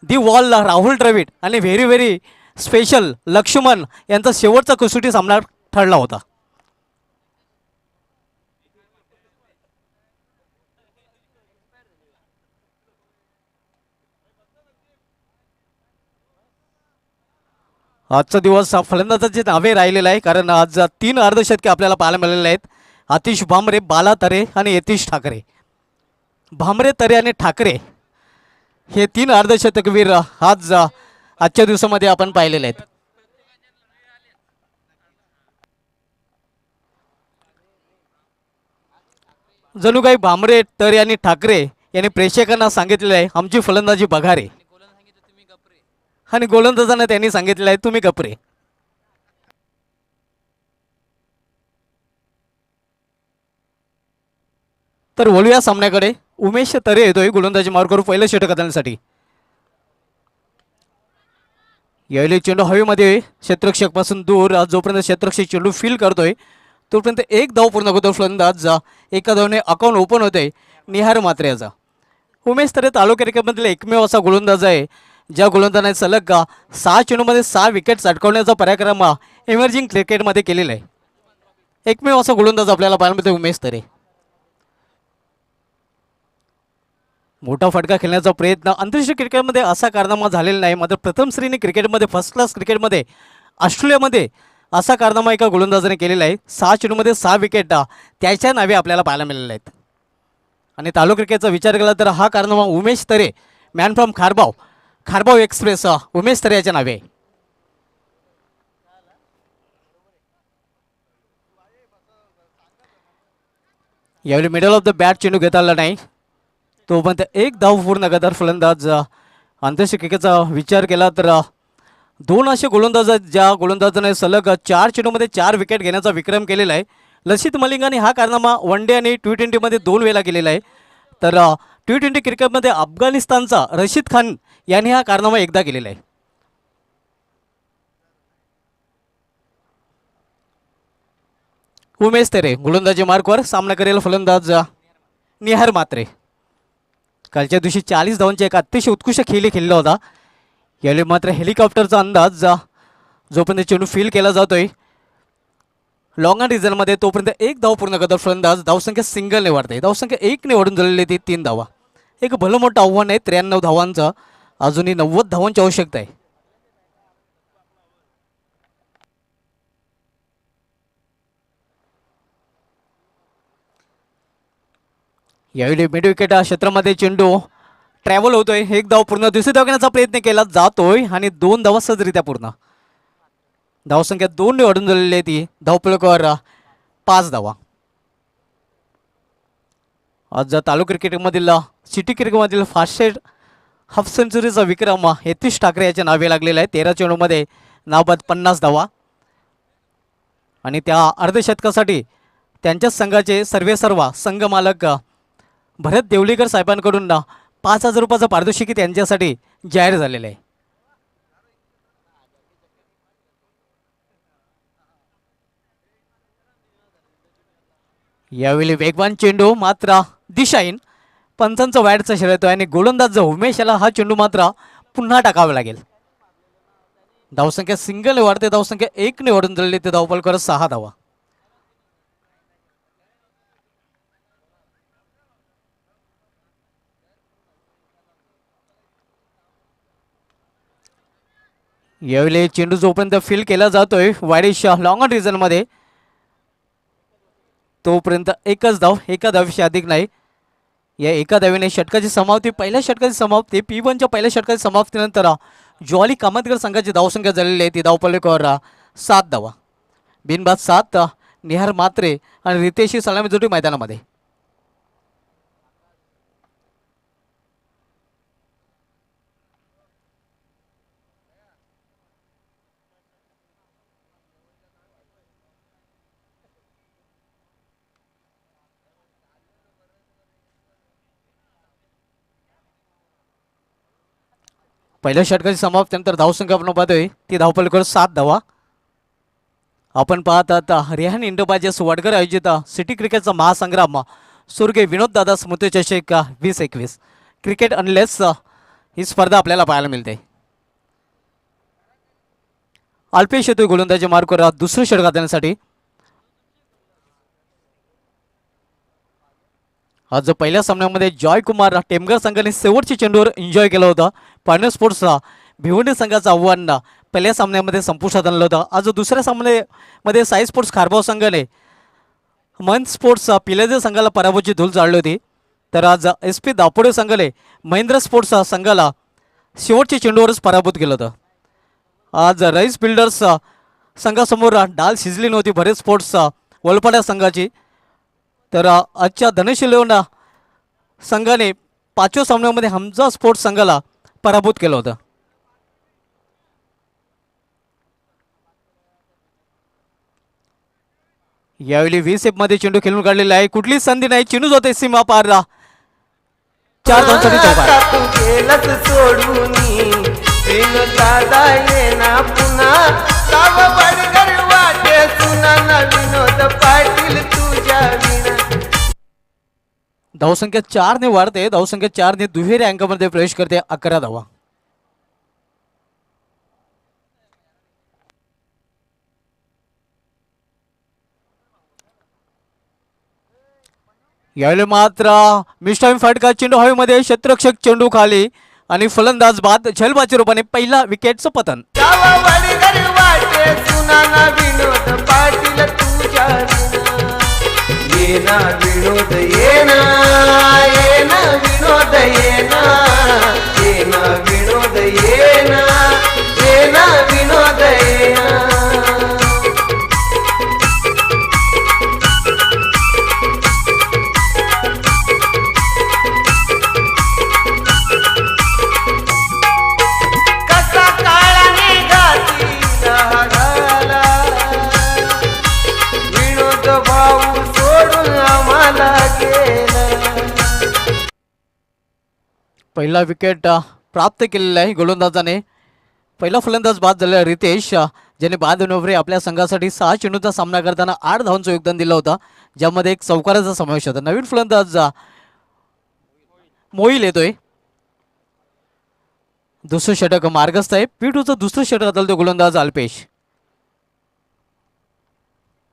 दी वॉलला राहुल द्रविड आणि व्हेरी स्पेशल लक्ष्मण यांचा शेवटचा कसोटी सामना ठरला होता. आजचा दिवस फलंदाजाचे नावे राहिलेला आहे, कारण आज 3 अर्धशतके आपल्याला पाहायला मिळालेले आहेत. आतिश भामरे, बाला तरे आणि यतीश ठाकरे. भामरे, तरे आणि ठाकरे हे 3 अर्धशतकवीर आज आजच्या दिवसामध्ये आपण पाहिलेले आहेत. जणू काही भामरे, तरे आणि ठाकरे यांनी प्रेक्षकांना सांगितलेलं आहे आमची फलंदाजी बघारे, आणि गोलंदाजांना त्यांनी सांगितलेलं आहे तुम्ही गपरे. तर वळूया सामन्याकडे. उमेश तरे येतोय गोलंदाजी मार करू पहिलं षटक करण्यासाठी. यावेळी चेंडू हवेमध्ये क्षेत्ररक्षकापासून दूर. जोपर्यंत क्षेत्ररक्षक चेंडू फील करतोय तोपर्यंत 1 धाव पूर्ण करतो फलंदाज. एका धावने अकाउंट ओपन होते निहार मात्रे याचा. उमेश तरे तालुका क्रिकेटमधला एकमेव असा गोलंदाज आहे ज्या गोलंदाजाने सलग 6 चेंडूमध्ये 6 विकेट्स अटकवण्याचा पराक्रम इमर्जिंग क्रिकेटमध्ये केलेला आहे. एकमेव असा गोलंदाज आपल्याला पाहायला मिळतो उमेश तरे. मोठा फटका खेळण्याचा प्रयत्न आंतरराष्ट्रीय क्रिकेटमध्ये असा कारनामा झालेला नाही, मात्र प्रथम श्रेणी क्रिकेटमध्ये फर्स्ट क्लास क्रिकेटमध्ये ऑस्ट्रेलियामध्ये असा कारनामा एका गोलंदाजाने केलेला आहे. 6 चेंडूमध्ये 6 विकेट त्याच्या नावे आपल्याला पाहायला मिळालेले आहेत. आणि तालुका क्रिकेटचा विचार केला तर हा कारनामा Umesh Tare man from Kharbav express Umesh Tare याच्या नावे आहे. यावेळी मिडल ऑफ द बॅट चेंडू घेता आला नाही. तोपर्यंत एक धाव पूर्ण गदार फलंदाज. आंतरराष्ट्रीय क्रिकेटचा विचार केला तर 2 असे गोलंदाज आहेत ज्या गोलंदाजाने सलग 4 चेंडूमध्ये 4 विकेट घेण्याचा विक्रम केलेला आहे. लसित मलिंगाने हा कारनामा वन डे आणि T20मध्ये 2 वेळा केलेला आहे. तर T20 क्रिकेटमध्ये अफगाणिस्तानचा रशीद खान यांनी हा कारनामा एकदा केलेला आहे. उमेश तेरे गोलंदाजी मार्कवर सामना करेल फलंदाज निहार मात्रे. कालच्या दिवशी 40 धावांचा एक अतिशय उत्कृष्ट खेळ खेळला होता. यावेळी मात्र हेलिकॉप्टरचा अंदाज जोपर्यंत चेंडू फील केला जातोय लॉंग ऑन रिझनमध्ये तोपर्यंत एक धाव पूर्ण करतो फलंदाज. धावसंख्या सिंगलने वाढते. धावसंख्या 1ने वाढून झालेली ती 3 धावा. एक भलं मोठं आव्हान आहे 93 धावांचं. अजूनही 90 धावांची आवश्यकता आहे. यावेळी मिड विकेट क्षेत्रामध्ये चेंडू ट्रॅव्हल होतोय. एक धाव पूर्ण. दुसरी धाव घेण्याचा प्रयत्न केला जातोय आणि 2 धावा सहजरित्या पूर्ण. धावसंख्या 2ने वाढून झालेली आहे ती. धावफलकावर 5 धावा. आज तालुका क्रिकेटमधील सिटी क्रिकेटमधील फास्टेस्ट हाफ सेंचुरीचा विक्रम यतीश ठाकरे याच्या नावे लागलेला आहे. 13 चेंडूमध्ये नाबाद 50 धावा. आणि त्या अर्धशतकासाठी त्यांच्याच संघाचे सर्वेसर्वा संघ मालक भरत देवलीकर साहेबांकडून 5,000 रुपयाचं पारितोषिक त्यांच्यासाठी जाहीर झालेलं आहे. यावेळी वेगवान चेंडू मात्र दिशाहीन. पंचांचा वाईटचा शर्यत आहे आणि गोलंदाज उमेश याला हा चेंडू मात्र पुन्हा टाकावा लागेल. धावसंख्या सिंगल वाढते. धावसंख्या 1ने वाढून झालेली ते धावफलकावर 6 धावा. यावेळी चेंडू जोपर्यंत फील केला जातोय वाईडिश लॉंग ऑन रिझनमध्ये तोपर्यंत एकच धाव. एका धावेशी अधिक नाही. या एका धावेने षटकाची समाप्ती. पहिल्या षटकाची समाप्ती P1च्या पहिल्या षटकाची समाप्तीनंतर ज्वाली कामतगर संघाची धावसंख्या झालेली आहे ती धावफलकावर 7 धावा. बिनबाद 7. निहार मात्रे आणि रितेशची सलामी जोडी मैदानामध्ये. पहिल्या षटकाची समाप्तीनंतर धावसंख्या आपण पाहतोय ती धावफलकावर 7 धावा. आपण पाहत आता रेहान इंडोबाजेस वडगर आयोजित सिटी क्रिकेटचा महासंग्राम स्वर्गीय विनोददादा स्मृती चषक 2021 क्रिकेट अनलेस ही स्पर्धा आपल्याला पाहायला मिळते. अल्पेश येतोय गोलंदाजी मार्कवर दुसरं षटक देण्यासाठी. आज पहिल्या सामन्यामध्ये जॉयकुमार टेमगर संघाने शेवटच्या चेंडूवर एन्जॉय केलं होतं. पायनर स्पोर्ट्स भिवंडी संघाचं आव्हान पहिल्या सामन्यामध्ये संपुष्टात आणलं होतं. आज दुसऱ्या सामन्यामध्ये साई स्पोर्ट्स खारबाव संघाने मन स्पोर्ट्स पिलेजे संघाला पराभवाची धूल चालली होती. तर आज SP दापोडे संघाने महेंद्र स्पोर्ट्स संघाला शेवटच्या चेंडूवरच पराभूत केलं होतं. आज रईस बिल्डर्स संघासमोर डाल शिजली नव्हती भरत स्पोर्ट्स वलपाड्या संघाची. तर आजच्या धनुष्य लेवण संघाने 5व्या सामन्यामध्ये हमजा स्पोर्ट्स संघाला पराभूत केलं होतं. यावेळी 20 मध्ये चेंडू खेळून काढलेला आहे. कुठलीच संधी नाही. चेंडू होते सीमा पारला. 4 धावांसाठी चौकार. तू गेलस सोडूनी बिन दादा येना पुन्हा गाव बडगर वाटे सुना ना विनोद पाटील तुझ्या विना. धावसंख्या 4ने वाढते. धावसंख्या 4ने दुहेरी अंकामध्ये प्रवेश करते. 11 धावा. यावेळी मात्र मिस्टाईम फटका. चेंडू हवेमध्ये. क्षेत्ररक्षक चेंडू खाली आणि फलंदाज बाद झलबाच्या रूपाने पहिला विकेटचं पतन. गाव बडगर वाटे सुना ना विनोद पाटील तुझ्या विना येना विनोद येना येना विनोद येना येना विनोद येना येना विनोद येना कसा काळाने घातीला घाला विनोद भाऊ सोडून आम्हाला गेला पहिला विकेट प्राप्त केलेला आहे गोलंदाजाने. पहिला फलंदाज बाद झालेला रितेश ज्याने बाद ओव्हर आपल्या संघासाठी 6 चेंडूचा सामना करताना 8 धावांचं योगदान दिलं होतं, ज्यामध्ये एक चौकाराचा समावेश होता. नवीन फलंदाज मोईल येतोय. दुसरं षटक मार्गस्थ आहे. P2चं दुसरं षटक घातलं तो गोलंदाज अल्पेश.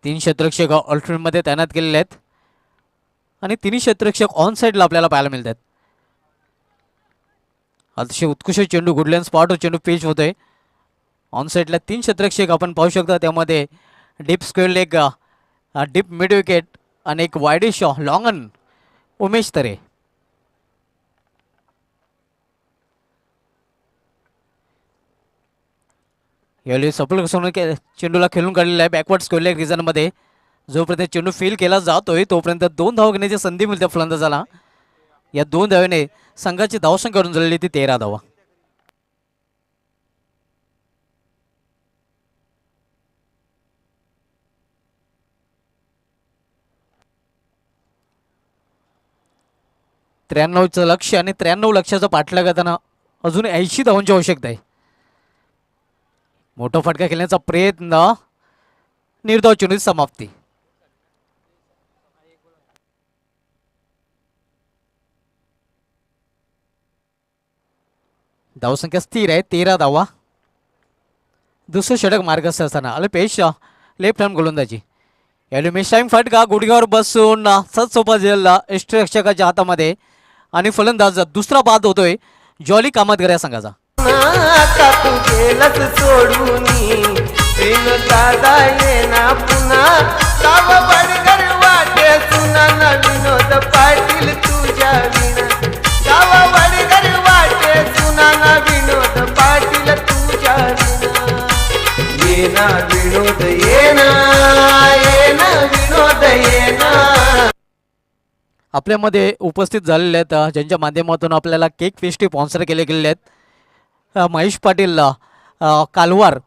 3 क्षेत्ररक्षक ऑल्टरनेटमध्ये तैनात केलेले आहेत आणि 3 क्षेत्ररक्षक ऑन साईडला आपल्याला पाहायला मिळतात. अतिशय उत्कृष्ट चेंडू गुडलँड स्पॉट चेंडू पेच होतोय. ऑन साईडला 3 क्षेत्ररक्षक आपण पाहू शकता. त्यामध्ये deep square leg, deep mid wicket आणि एक वायडिश लॉंग अन उमेश तरे. यावेळी सफल चेंडूला खेळून काढलेला आहे बॅकवर्ड स्क्वेअर लेग रिजनमध्ये. जोपर्यंत चेंडू फील केला जातोय तोपर्यंत 2 धावा घेण्याची संधी मिळते फलंदाजाला. या 2 धावेने संघाची धावसंख्या करून झालेली ती 13 धावा. त्र्याण्णवचं लक्ष आणि 93 लक्षाचा पाठलाग करताना अजून 80 धावांची आवश्यकता आहे. मोठा फटका खेळण्याचा प्रयत्न, निर्धाव चेंडूची समाप्ती. धावसंख्या स्थिर आहे 13 धावा. दुसरं षटक मार्गस्थ असताना अल्पेश लेफ्ट हँड गोलंदाजी. यावेळी मिस टाईम फटका गुडघ्यावर बसून सतसोपा जेलला यष्टीरक्षकाच्या हातामध्ये आणि फलंदाज दुसरा बाद होतोय जॉली कामतकर या संघाचा. का तू गेलस सोडून बिन दादा येना पुन्हा गाव बडगर वाटे सुना ना विनोद पाटील तुझ्या विना गाव बडगर वाटे सुना ना विनोद पाटील तुझ्या विना येना विनोद येना येना विनोद येना. आपल्यामध्ये उपस्थित झालेले आहेत ज्यांच्या माध्यमातून आपल्याला केक पेस्ट्री स्पॉन्सर केले गेलेले आहेत. महेश पाटील कालवार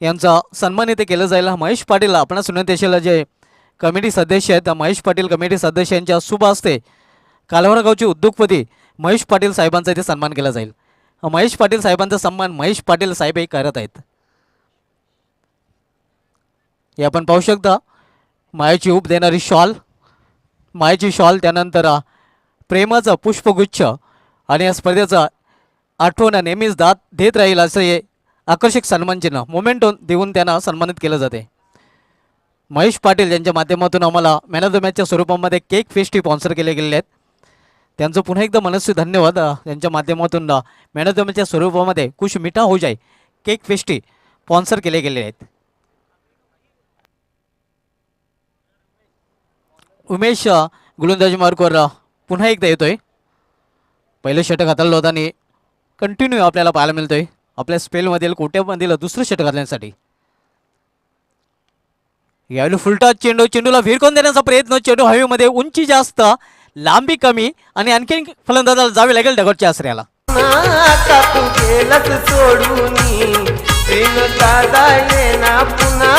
यांचा सन्मान इथे केलं जाईल. महेश पाटील आपण सुनत देशाला जे कमिटी सदस्य आहेत महेश पाटील कमिटी सदस्य यांच्या शुभ हस्ते कालवार गावचे उद्योगपती महेश पाटील साहेबांचा इथे सन्मान केला जाईल. महेश पाटील साहेबांचा सन्मान महेश पाटील साहेब हे करत आहेत. हे आपण पाहू शकता. मायेची ऊब देणारी शॉल, मायेची शॉल, त्यानंतर प्रेमाचा पुष्पगुच्छ आणि या स्पर्धेचा आठवण नेहमीच देत राहील असं हे आकर्षक सन्मानचिन्ह मोमेंट देऊन त्यांना सन्मानित केलं जाते. महेश पाटील यांच्या माध्यमातून आम्हाला मॅन ऑफ द मॅचच्या स्वरूपामध्ये केक पेस्ट्री स्पॉन्सर केले गेलेले आहेत. त्यांचं पुन्हा एकदा मनस्वी धन्यवाद. यांच्या माध्यमातून मॅन ऑफ द मॅचच्या स्वरूपामध्ये कुछ मिठा हो जाए केक पेस्ट्री स्पॉन्सर केले गेले आहेत. उमेश गोलंदाजी मार्कवर पुन्हा एकदा येतोय. पहिलं षटक हाताळलं होतं आणि कंटिन्यू आपल्याला पाहायला मिळतोय आपल्या स्पेलमधील कोट्यामधील दुसरं षटक घालण्यासाठी. यावेळी फुलटा चेंडूला भिरकून देण्याचा प्रयत्न. चेंडू हवेमध्ये, उंची जास्त लांबी कमी आणि आणखी फलंदाजाला जावे लागेल डगॉटच्या आश्रयाला. का तू गेलस सोडून बिन दादा येना पुन्हा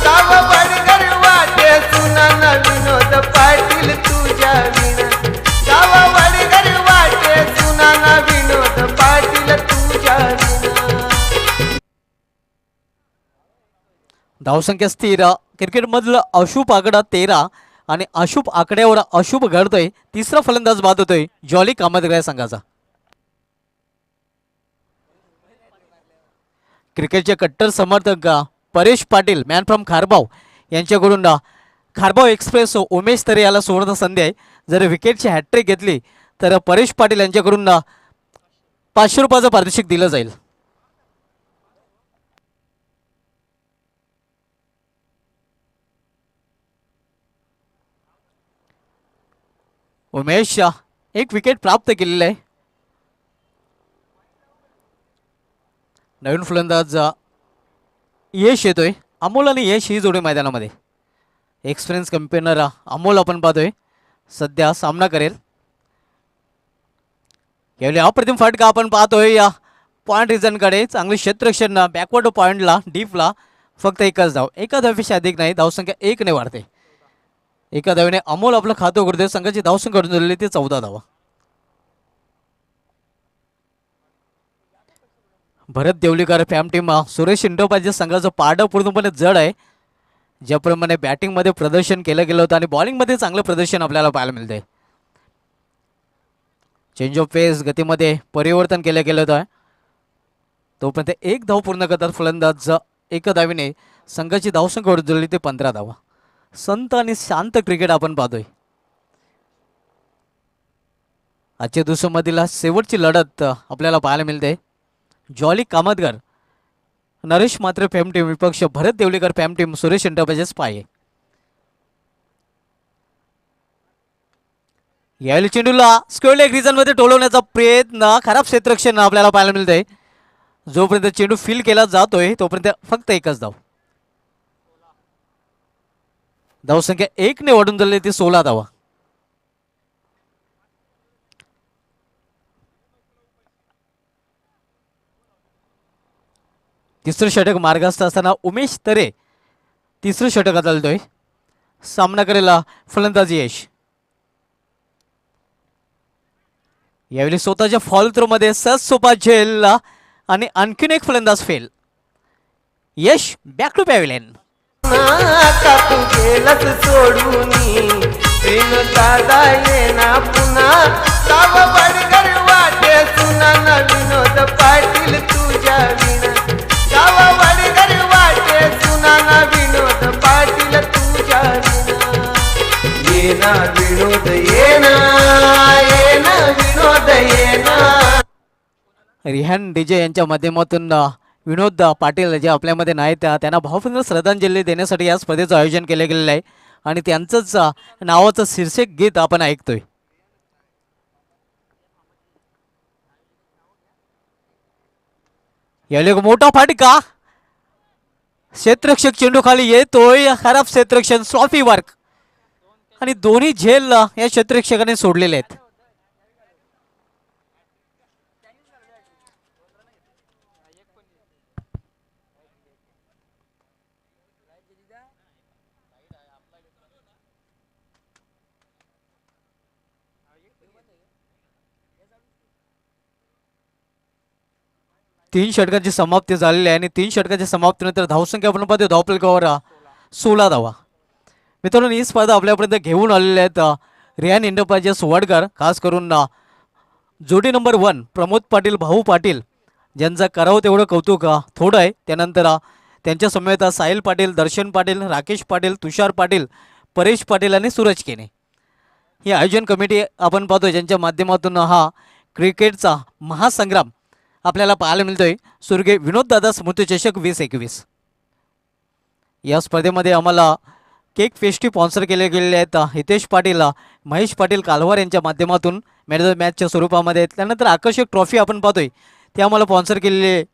गाव बडगर वाटे सुना ना विनोद पाटील तुझ्या विना गाव बडगर वाटे सुना ना विनोद पाटील तुझ्या विना. धावसंख्या स्थिर. क्रिकेटमधलं अशुभ आकडा 13 आणि अशुभ आकड्यावर अशुभ घडतोय. तिसरा फलंदाज बाद होतोय जॉली कामतकर संघाचा. क्रिकेटचे कट्टर समर्थक परेश पाटील मॅन फ्रॉम खारबाव यांच्याकडून खारबाव एक्सप्रेस उमेश तरे याला सुवर्ण संधी आहे. जर विकेटची हॅट्रिक घेतली तर परेश पाटील यांच्याकडून 500 रुपयाचं पारितोषिक दिलं जाईल. उमेश एक विकेट प्राप्त केलेलं आहे. नवीन फलंदाज यश येतोय. अमोल आणि यश ही जोडी मैदानामध्ये. एक्सपिरियन्स कॅम्पेनर अमोल आपण पाहतोय सध्या सामना करेल. यावेळी अप्रतिम फटका आपण पाहतोय या पॉईंट रिझनकडे. चांगली क्षेत्ररक्षण बॅकवर्ड पॉईंटला डीपला. फक्त एकच धाव, एका धावेपेक्षा अधिक नाही. धावसंख्या 1 ने वाढते. एका धावेने अमोल आपलं खातं उघडते. संघाची धावसंख्या करून दिलेली ती 14 धावा. भरत देवलीकर फॅम टीम सुरेश इंडोपाच्या संघाचं पारडं पूर्णपणे जड आहे. ज्याप्रमाणे बॅटिंगमध्ये प्रदर्शन केलं गेलं होतं आणि बॉलिंगमध्ये चांगलं प्रदर्शन आपल्याला पाहायला मिळतंय. चेंज ऑफ पेस गतीमध्ये परिवर्तन केलं गेलं होतं. तोपर्यंत एक धाव पूर्ण करतात फलंदाज. एका धावीने संघाची धावसंख्या वाढवली ते 15 धावा. संत आणि शांत क्रिकेट आपण पाहतोय. आजच्या दिवसामधील शेवटची लढत आपल्याला पाहायला मिळते. जॉली कामतगर नरेश मात्र फॅम टीम विपक्ष भरत देवलीकर फॅम टीम सुरेश इंटरप्राइजेस पाये. यावेळी चेंडूला स्क्वेअर लेग रिजनमध्ये टोलवण्याचा प्रयत्न. खराब क्षेत्ररक्षण आपल्याला पाहायला मिळतंय. जोपर्यंत चेंडू फील केला जातोय तोपर्यंत फक्त एकच धाव. धावसंख्या 1 ने वाढून झाली ती 16 धावा. तिसरं षटक मार्गस्थ असताना उमेश तरे तिसरं षटक चालतोय. सामना करेला फलंदाजी यश. यावेळी स्वतःच्या फॉल थ्रोमध्ये सहज सोपा झेल आणि आणखीन एक फलंदाज fail. Yash back to pavilion. आता तू गेलस सोडूनी प्रेम दादा येना पुन्हा साव बडगर वाटे सुना ना विनोद पाटील तुझ्या विना. साव बडगर वाटे सुना ना विनोद पाटील तुझ्या विना. येना विनोद येना येना विनोद येना. रिहान डीजे यांच्या माध्यमातून विनोद पाटील जे आपल्यामध्ये नाहीत त्यांना भावपूर्ण श्रद्धांजली देण्यासाठी या स्पर्धेचं आयोजन केलं गेलेलं आहे. आणि त्यांचंच नावाचं शीर्षक गीत आपण ऐकतोय. यावेळी एक मोठा फाटका. क्षेत्ररक्षक चेंडू खाली येतोय. खराब क्षेत्ररक्षण स्लॉफी वर्क आणि दोन्ही झेल या क्षेत्ररक्षकाने सोडलेले आहेत. तीन षटकांची समाप्ती झालेली आहे आणि 3 षटकांच्या समाप्तीनंतर धावसंख्या आपण पाहतो धावफलकावर 16 धावा. मित्रांनो ही स्पर्धा आपल्यापर्यंत घेऊन आलेल्या आहेत रियान इंटरप्राइजेस वडकर. खास करून जोडी नंबर 1 प्रमोद पाटील भाऊ पाटील ज्यांचं करावं तेवढं कौतुक थोडं आहे. त्यानंतर त्यांच्या समेत साहिल पाटील, दर्शन पाटील, राकेश पाटील, तुषार पाटील, परेश पाटील आणि सूरज केने ही आयोजन कमिटी आपण पाहतोय ज्यांच्या माध्यमातून हा क्रिकेटचा महासंग्राम आपल्याला पाहायला मिळतोय. स्वर्गीय विनोददादा स्मृती चषक 2021 या स्पर्धेमध्ये आम्हाला केक पेस्ट्री स्पॉन्सर केले गेलेले आहेत हितेश पाटील, महेश पाटील कालवार यांच्या माध्यमातून मॅन ऑफ द मॅचच्या स्वरूपामध्ये. त्यानंतर आकर्षक ट्रॉफी आपण पाहतोय ते आम्हाला स्पॉन्सर केलेले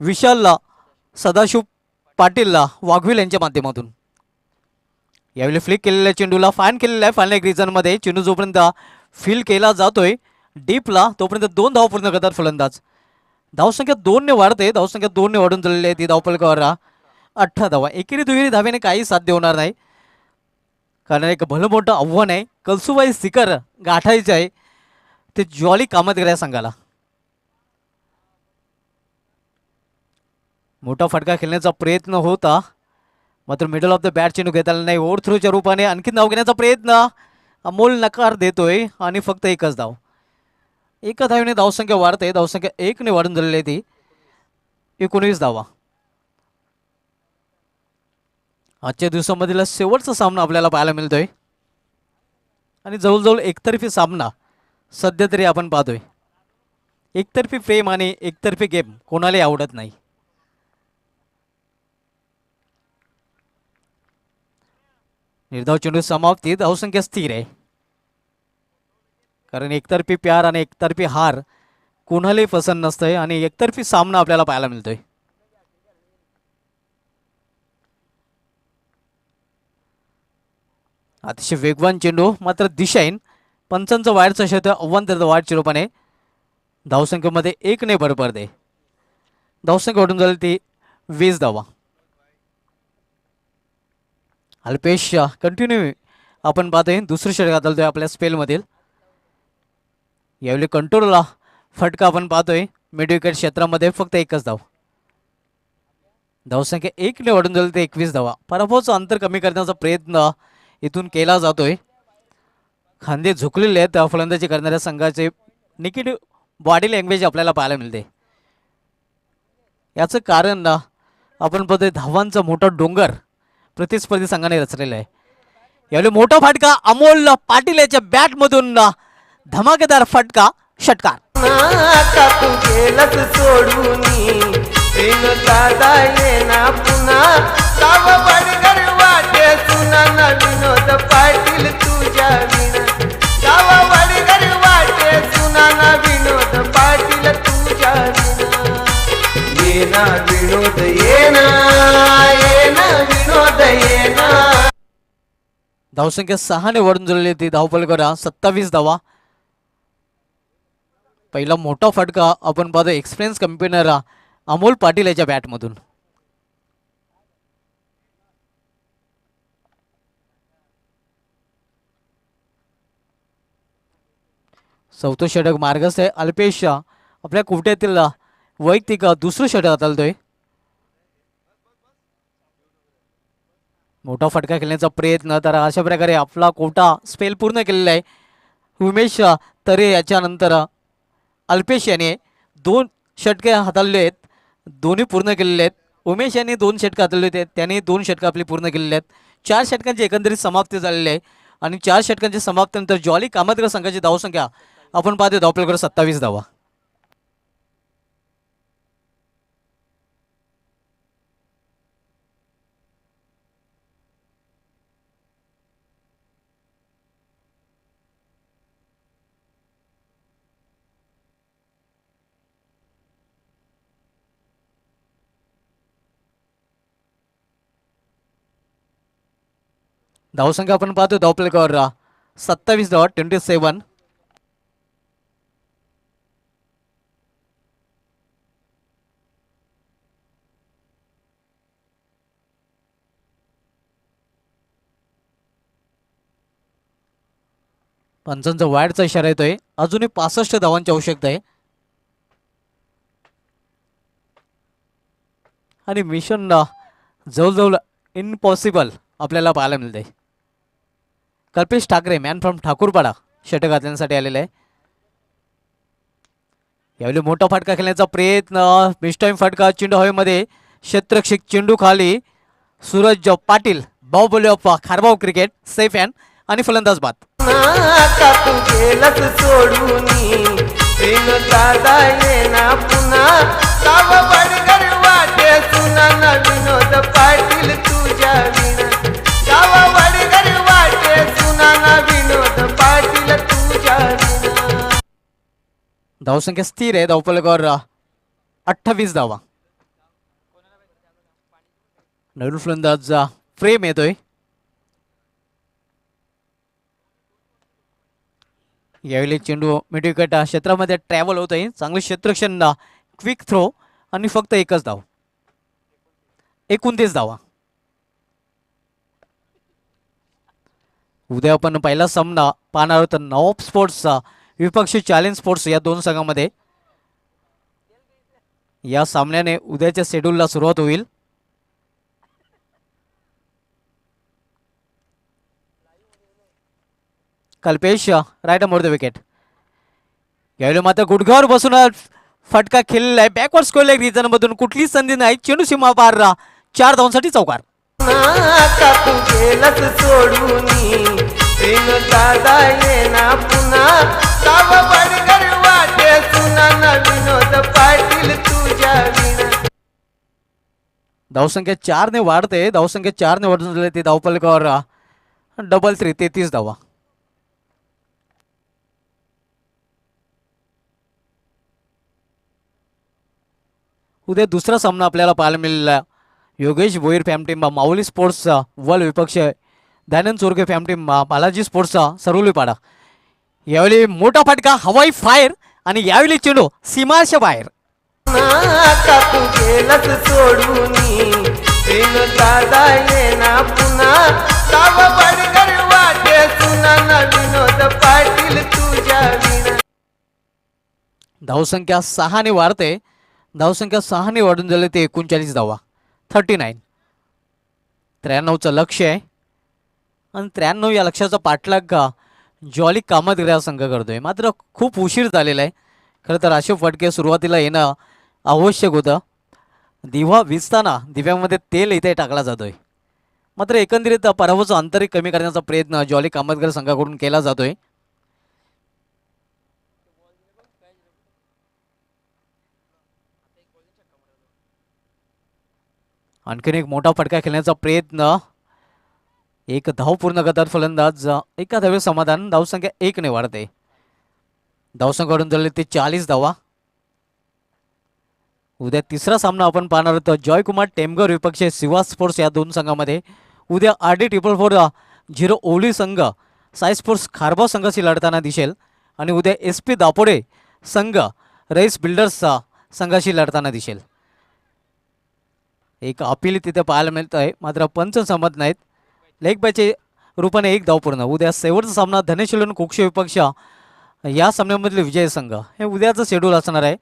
विशाल सदाशिव पाटील वाघविल यांच्या माध्यमातून. यावेळी फ्लिक केलेल्या चेंडूला फाईन केलेला आहे. फाईन एक रिझनमध्ये चेंडू जोपर्यंत फील केला जातोय डीपला तोपर्यंत 2 धाव पूर्ण करतात फलंदाज. धावसंख्या 2 ने वाढते. धावसंख्या 2 ने वाढून झालेली आहे. ती धावफलकावर 18 धावा. एकेरी दुहेरी धावेने काही साध्य होणार नाही कारण एक भलं मोठं आव्हान आहे. कलसुबाई शिखर गाठायचे आहे ते जॉली कामतगर या संघाला. मोठा फटका खेळण्याचा प्रयत्न होता मात्र मिडल ऑफ द बॅट चेंडू घेता आला नाही. ओव्हर थ्रोच्या रूपाने आणखी धाव घेण्याचा प्रयत्न अमोल नकार देतोय आणि फक्त एकच धाव. एका धावेने धावसंख्या वाढते. धावसंख्या 1 ने वाढून झालेली आहे ती 19 धावा. आजच्या दिवसामधील शेवटचा सामना आपल्याला पाहायला मिळतोय आणि जवळजवळ एकतर्फी सामना सध्या तरी आपण पाहतोय. एकतर्फी प्रेम आणि एकतर्फी गेम कोणालाही आवडत नाही. निर्धाव चेंडू समाप्ती. धावसंख्या स्थिर आहे. कारण एकतर्फी प्यार आणि एकतर्फी हार कोणालाही पसंत नसतंय आणि एकतर्फी सामना आपल्याला पाहायला मिळतोय. अतिशय वेगवान चेंडू मात्र दिशाहीन. पंचांचं वायरचं क्षेत्र आव्हान देतं वाईट चिरोपाने. धावसंख्येमध्ये 1 भर पडते. धावसंख्या वाढून झाली ती 20 धावा. अल्पेश कंटिन्यू आपण पाहतोय दुसरी षटक चालतोय आपल्या स्पेलमधील. यावेळी कंट्रोलला फटका आपण पाहतोय. मिड विकेट क्षेत्रामध्ये फक्त 1च धाव. धावसंख्या 1 वाढून झाली ते 21 धावा. पराभवाचं अंतर कमी करण्याचा प्रयत्न इथून केला जातोय. खांदे झुकलेले आहेत फलंदाजी करणाऱ्या संघाचे. निगेटिव्ह बॉडी लँग्वेज आपल्याला पाहायला मिळते. याचं कारण आपण पाहतोय धावांचा मोठा डोंगर प्रतिस्पर्धी संघाने रचलेला आहे. यावेळी मोठा फटका अमोल पाटील याच्या बॅटमधून धमाकेदार फटका षटकार. आता तू गेलस सोडून दादा येना पुन्हा गाव बडगर वाटे सुना ना विनोद पाटील तुझ्या विना. गाव बडगर वाटे सुना ना विनोद पाटील तुझ्या विना. येना विनोद येना येना विनोद येना. धावसंख्या 6 वाढून झालेली ती धावफलक 27 धावा. पहिला मोठा फटका आपण पाहतो एक्सपिरियन्स कंपेनर अमोल पाटील याच्या बॅटमधून. चौथं षटक मार्गस्थ आहे. अल्पेश आपल्या कोट्यातील वैयक्तिक दुसरं षटक चालतोय. मोठा फटका खेळण्याचा प्रयत्न. तर अशा प्रकारे आपला कोटा स्पेल पूर्ण केलेला आहे. उमेश तरे याच्यानंतर अल्पेश याने 2 षटके हाताळले आहेत. दोन्ही पूर्ण केलेले आहेत. उमेश यांनी 2 षटकं हाताळले होते. त्याने 2 षटकं आपली पूर्ण केलेली आहेत. 4 षटकांची एकंदरीत समाप्ती झालेली आहे आणि 4 षटकांची समाप्तीनंतर जॉली कामतकर संघाची धावसंख्या आपण पाहतो धावफलकावर 27 धावा. धावसंख्या आपण पाहतो धावफलकावर 27 धावा 27. पंचांचा वाईडचा इशारा येतोय. अजूनही 65 धावांची आवश्यकता आहे आणि मिशन जवळजवळ इम्पॉसिबल आपल्याला पाहायला मिळते. कल्पेश ठाकरे मॅन फ्रॉम ठाकूरपाडा षटक घातल्यासाठी आलेला आहे. यावेळी मोठा फटका खेळण्याचा प्रयत्न. मिस्टाईम फटका. चेंडू हवेमध्ये. क्षेत्ररक्षक चेंडू खाली. Suraj Patil Baahubali of Kharbav cricket safe hand आणि फलंदाज बाद. आता तू गेलस सोडून दादा येना पुन्हा गाव बडगर वाटे सुना ना विनोद पाटील तुझ्या विना. गाव बडगर वाटे सुना ना विनोद पाटील तुझ्या विना. धावसंख्या स्थिर आहे. धावफलकावर 28 धावा. नवीन फलंदाज फ्रेम येतोय. यावेळी चेंडू मिड विकेट क्षेत्रामध्ये ट्रॅव्हल होत आहे. चांगलं क्षेत्ररक्षण. क्विक थ्रो आणि फक्त 1च धाव. 29 धावा. उद्या आपण पहिला सामना पाहणार आहोत नवाब स्पोर्ट्सचा विपक्षी चॅलेंज स्पोर्ट्स या 2 संघांमध्ये. या सामन्याने उद्याच्या शेड्यूलला सुरुवात होईल. Kalpesh right more the wicket. यावेळी मात्र गुडघ्यावर बसून फटका खेळलेला आहे. बॅकवर्ड स्कोर लेग रिजन मधून कुठलीच संधी नाही. चेंडू सीमा पार 4 धावांसाठी चौकार. आता तू गेलस सोडून दादा येना पुन्हा गाव बडगर वाटे सुना ना विनोद पाटील तुझ्या विना. धावसंख्या 4 ने वाढते. धावसंख्या 4 ने वाढून झाली ती धावफलकावर 3 33 धावा. उद्या दुसरा सामना आपल्याला पाहायला मिळाला. योगेश भोईर फॅम टीम माऊली स्पोर्ट्सचा वल विपक्ष दयानंद चोरगे फॅम टीम बालाजी स्पोर्ट्सचा सरुलीपाडा. यावेळी मोठा फटका, हवाई फायर आणि यावेळी चेंडू सीमाच्या बाहेर. आता तू गेलस सोडून प्रेम दादा येना पुन्हा साव बडगर वाटे सुना विनोद पाटील तुझ्या विना. धावसंख्या 6 वाढते. धावसंख्या 6 वाढून झाले ते 39 धावा, 39. 93चं लक्ष आहे आणि 93 या लक्ष्याचा पाठलाग का जॉली कामतगिरी हा संघ करतोय. मात्र खूप उशीर झालेला आहे. खरं तर असे फटके सुरुवातीला येणं आवश्यक होतं. दिवा विजताना दिव्यामध्ये तेल इथे टाकला जातोय. मात्र एकंदरीत पराभवाचं अंतर कमी करण्याचा प्रयत्न जॉली कामतगिरी संघाकडून केला जातोय. आणखीन एक मोठा फटका खेळण्याचा प्रयत्न. एक धाव पूर्ण करतात फलंदाज. एका धावे समाधान. धावसंख्या 1 वाढते. धावसंख्या वाढून झाले ते 40 धावा. उद्या तिसरा सामना आपण पाहणार आहोत जॉयकुमार टेमगर विपक्ष शिवा स्पोर्ट्स या दोन संघामध्ये. उद्या RD 444 ओली संघ साई स्पोर्ट्स खारबाव संघाशी लढताना दिसेल आणि उद्या SP दापोडे संघ रईस बिल्डर्सचा संघाशी लढताना दिसेल. एक अपील तिथे पाहायला मिळत आहे. मात्र पंच संमत नाहीत. लेग बॅचे रूपाने 1 धाव पूर्ण. उद्या शेवटचा सामना धनेशिलन कोक्षे विपक्ष या सामन्यामधले विजय संघ. हे उद्याचं शेड्यूल असणार आहे.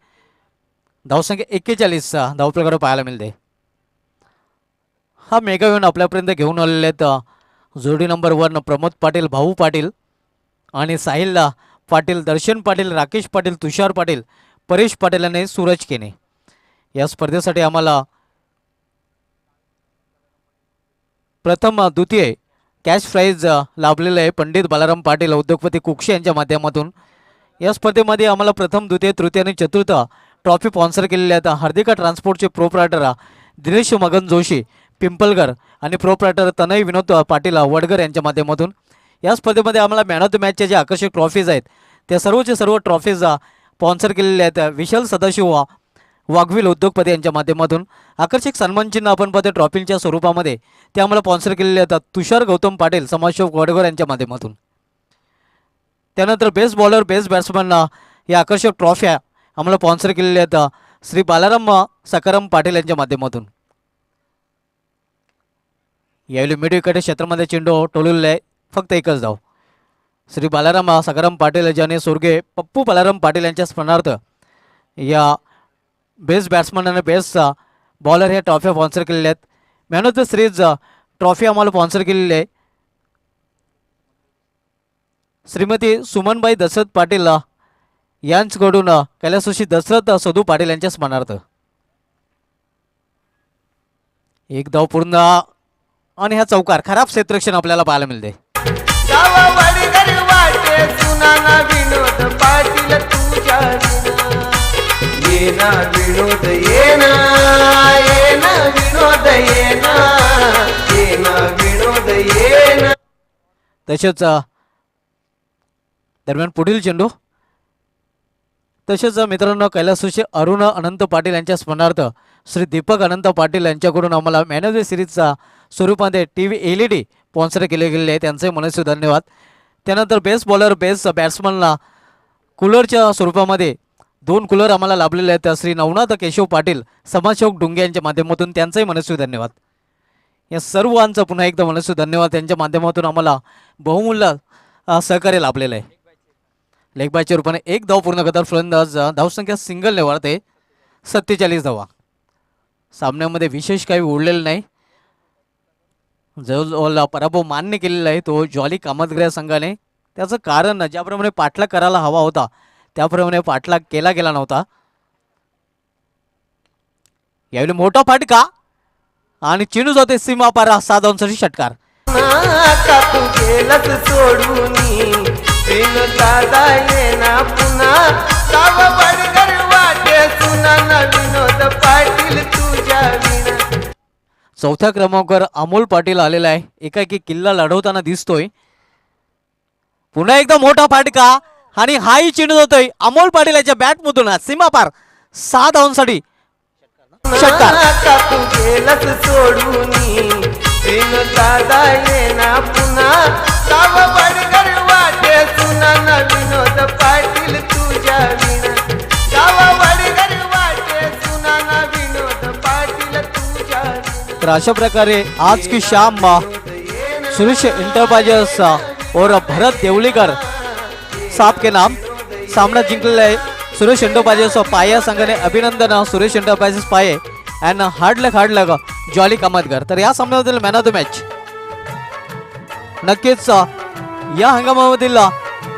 धावसंख्या 41 धावप्रकार पाहायला मिळते. हा मेगा इव्हेंट आपल्यापर्यंत घेऊन आलेले आहेत जोडी नंबर 1 प्रमोद पाटील, भाऊ पाटील आणि साहिल पाटील, दर्शन पाटील, राकेश पाटील, तुषार पाटील, परेश पाटील आणि सूरज केने. या स्पर्धेसाठी आम्हाला प्रथम द्वितीय कॅश प्राईज लाभलेलं आहे पंडित बालाराम पाटील उद्योगपती कुक्षे यांच्या माध्यमातून. या स्पर्धेमध्ये आम्हाला प्रथम द्वितीय तृतीय आणि चतुर्थ ट्रॉफी स्पॉन्सर केलेल्या आहेत हार्दिका ट्रान्सपोर्टचे प्रोप्रायटर दिनेश मगन जोशी पिंपलगर आणि प्रोप्रायटर तनय विनोद पाटील वडगर यांच्या माध्यमातून. या स्पर्धेमध्ये आम्हाला मॅन ऑफ द मॅचचे जे आकर्षक ट्रॉफीज आहेत त्या सर्वचे सर्व ट्रॉफीज स्पॉन्सर केलेले आहेत विशाल सदाशिव वाघविल उद्योगपती यांच्या माध्यमातून. आकर्षक सन्मानचिन्ह आपण पाहतो ट्रॉफीच्या स्वरूपामध्ये ते आम्हाला स्पॉन्सर केलेले आहेत तुषार गौतम पाटील समाजसेवक वडगर यांच्या माध्यमातून. त्यानंतर बेस्ट बॉलर बेस्ट बॅट्समन या आकर्षक ट्रॉफ्या आम्हाला स्पॉन्सर केलेल्या आहेत श्री बालाराम सकाराम पाटील यांच्या माध्यमातून. यावेळी मिड विकेट क्षेत्रामध्ये चेंडू टोललेला आहे. फक्त 1च धाव. श्री बालाराम सकाराम पाटील ज्याने स्वर्गीय पप्पू बालाराम पाटील यांच्या स्मरणार्थ या बेस्ट बॅट्समन आणि बेस्ट बॉलर ह्या ट्रॉफ्या स्पॉन्सर केलेल्या आहेत. Man of the series trophy आम्हाला स्पॉन्सर केलेली आहे श्रीमती सुमनबाई दशरथ पाटील यांच्याकडून कैलासोशी दशरथ सदू पाटील यांच्या स्मरणार्थ. 1 धाव पूर्ण आणि हा चौकार. खराब क्षेत्ररक्षण आपल्याला पाहायला मिळते. साव बडगर वाटे सुना विनोद पाटील तुझ्या विना. येना विनोद येना येना विनोद येना येना विनोद येना. तसेच दरम्यान पुढील चेंडू. तसेच मित्रांनो कैलासोशी अरुण अनंत पाटील यांच्या स्मरणार्थ श्री दीपक अनंत पाटील यांच्याकडून आम्हाला मॅन ऑफ द सिरीजचा स्वरूपामध्ये TV LED स्पॉन्सर केले गेलेले आहे. त्यांचे मनस्वी धन्यवाद. त्यानंतर बेस्ट बॉलर बेस्ट बॅट्समनला कूलरच्या स्वरूपामध्ये 2 कूलर आम्हाला लाभलेले आहेत श्री नवनाथ केशव पाटील समाजसेवक डुंगे यांच्या माध्यमातून. त्यांचाही मनस्वी धन्यवाद. या सर्वांचं पुन्हा एकदा मनस्वी धन्यवाद. त्यांच्या माध्यमातून आम्हाला बहुमूल्य सहकार्य लाभलेलं आहे. लेग बायच्या रूपाने 1 धाव पूर्ण करतात फलंदाज. धावसंख्या सिंगलने वाढते 47 धावा. सामन्यामध्ये विशेष काही उरलेलं नाही. जवळजवळ पराभव मान्य केलेला आहे तो जॉली कामतगिरी संघाने. त्याचं कारण ज्याप्रमाणे पाठलाग करायला हवा होता त्याप्रमाणे पाठलाग केला गेला नव्हता. यावेळी मोठा फटका आणि चेंडू जाते सीमा पार 6 धावांसाठी षटकार. आता तू गेलस सोडून प्रेम दादा येना पुन्हा साव बडगर वाटे सुना विनोद पाटील तुझ्या विना. चौथ्या क्रमांकावर अमोल पाटील आलेला आहे. एकाएकी किल्ला लढवताना दिसतोय. पुन्हा एकदा मोठा फटका आणि हाही चेंडू जातोय अमोल पाटील याच्या बॅटमधून सीमा पार 6 धावांसाठी. षटकार. का तू गेलस सोडूनी प्रेम दादा येना पुन्हा गाव बडगर वाटे सुना न विनोद पाटील तुझ्या विना गाव बडगर वाटे सुना न विनोद पाटील तुझ्या विना. तर अशा प्रकारे आज की शाम सुरेश एंटरप्राइजेस और भरत देवलीकर साहब के नाम सामना जिंकलेला आहे. सुरेश एंटरप्राइजेस पाया संघाने अभिनंदन सुरेश एंटरप्राइजेस पाये and hard luck jolly Kamatkar. तर या सामन्यामधील मॅन ऑफ द मॅच नक्कीच या हंगामामधील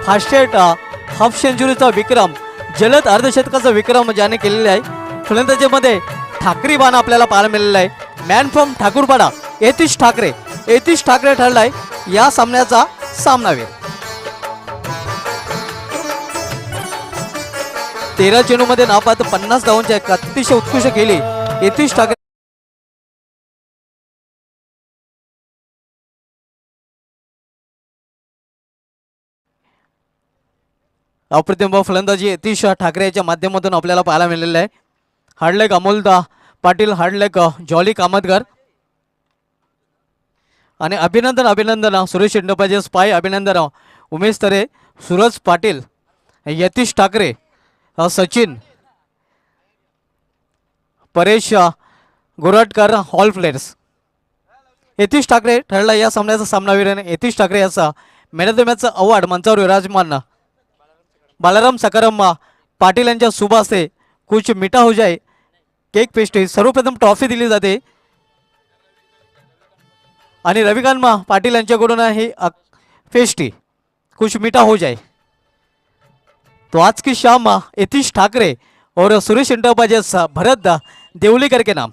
फास्टेस्ट हाफ सेंचुरीचा विक्रम, जलद अर्धशतकाचा विक्रम ज्याने केलेला आहे. फलंदाजीमध्ये ठाकरी बाण आपल्याला पाहायला मिळालेला आहे. मॅन फ्रॉम ठाकूरपाडा यतीश ठाकरे ठरलाय या सामन्याचा सामनावीर. 13 चेंडूमध्ये नापात 50 धावांची अतिशय उत्कृष्ट केली यतीश ठाकरे. अप्रतिम फलंदाजी यतीश ठाकरे याच्या माध्यमातून आपल्याला पाहायला मिळालेलं आहे. हार्डलेक अमोलदा पाटील, हार्डलेक जॉली कामतकर आणि अभिनंदन सुरेश एंटरप्राइजेस पाय, अभिनंदन उमेश तरे, सूरज पाटील, यतीश ठाकरे, सचिन, परेश गोरटकर, ऑल प्लेयर्स. यतीश ठाकरे ठरला या सामन्याचा सामनावीर आणि यतीश ठाकरे याचा मॅन ऑफ द मॅचचा अवॉर्ड मंचावर विराजमान बालाराम सकाराम पाटील यांच्या शुभ हस्ते कुछ मिठा हो जाए केक पेस्ट्री सर्वप्रथम ट्रॉफी दिली जाते आणि रविकांत पाटील यांच्याकडून ही पेस्ट्री कुछ मीठा हो जाए. तो आज की शाम यतीश ठाकरे और सुरेश एंटरप्राइजेस भरत देवलीकर के नाम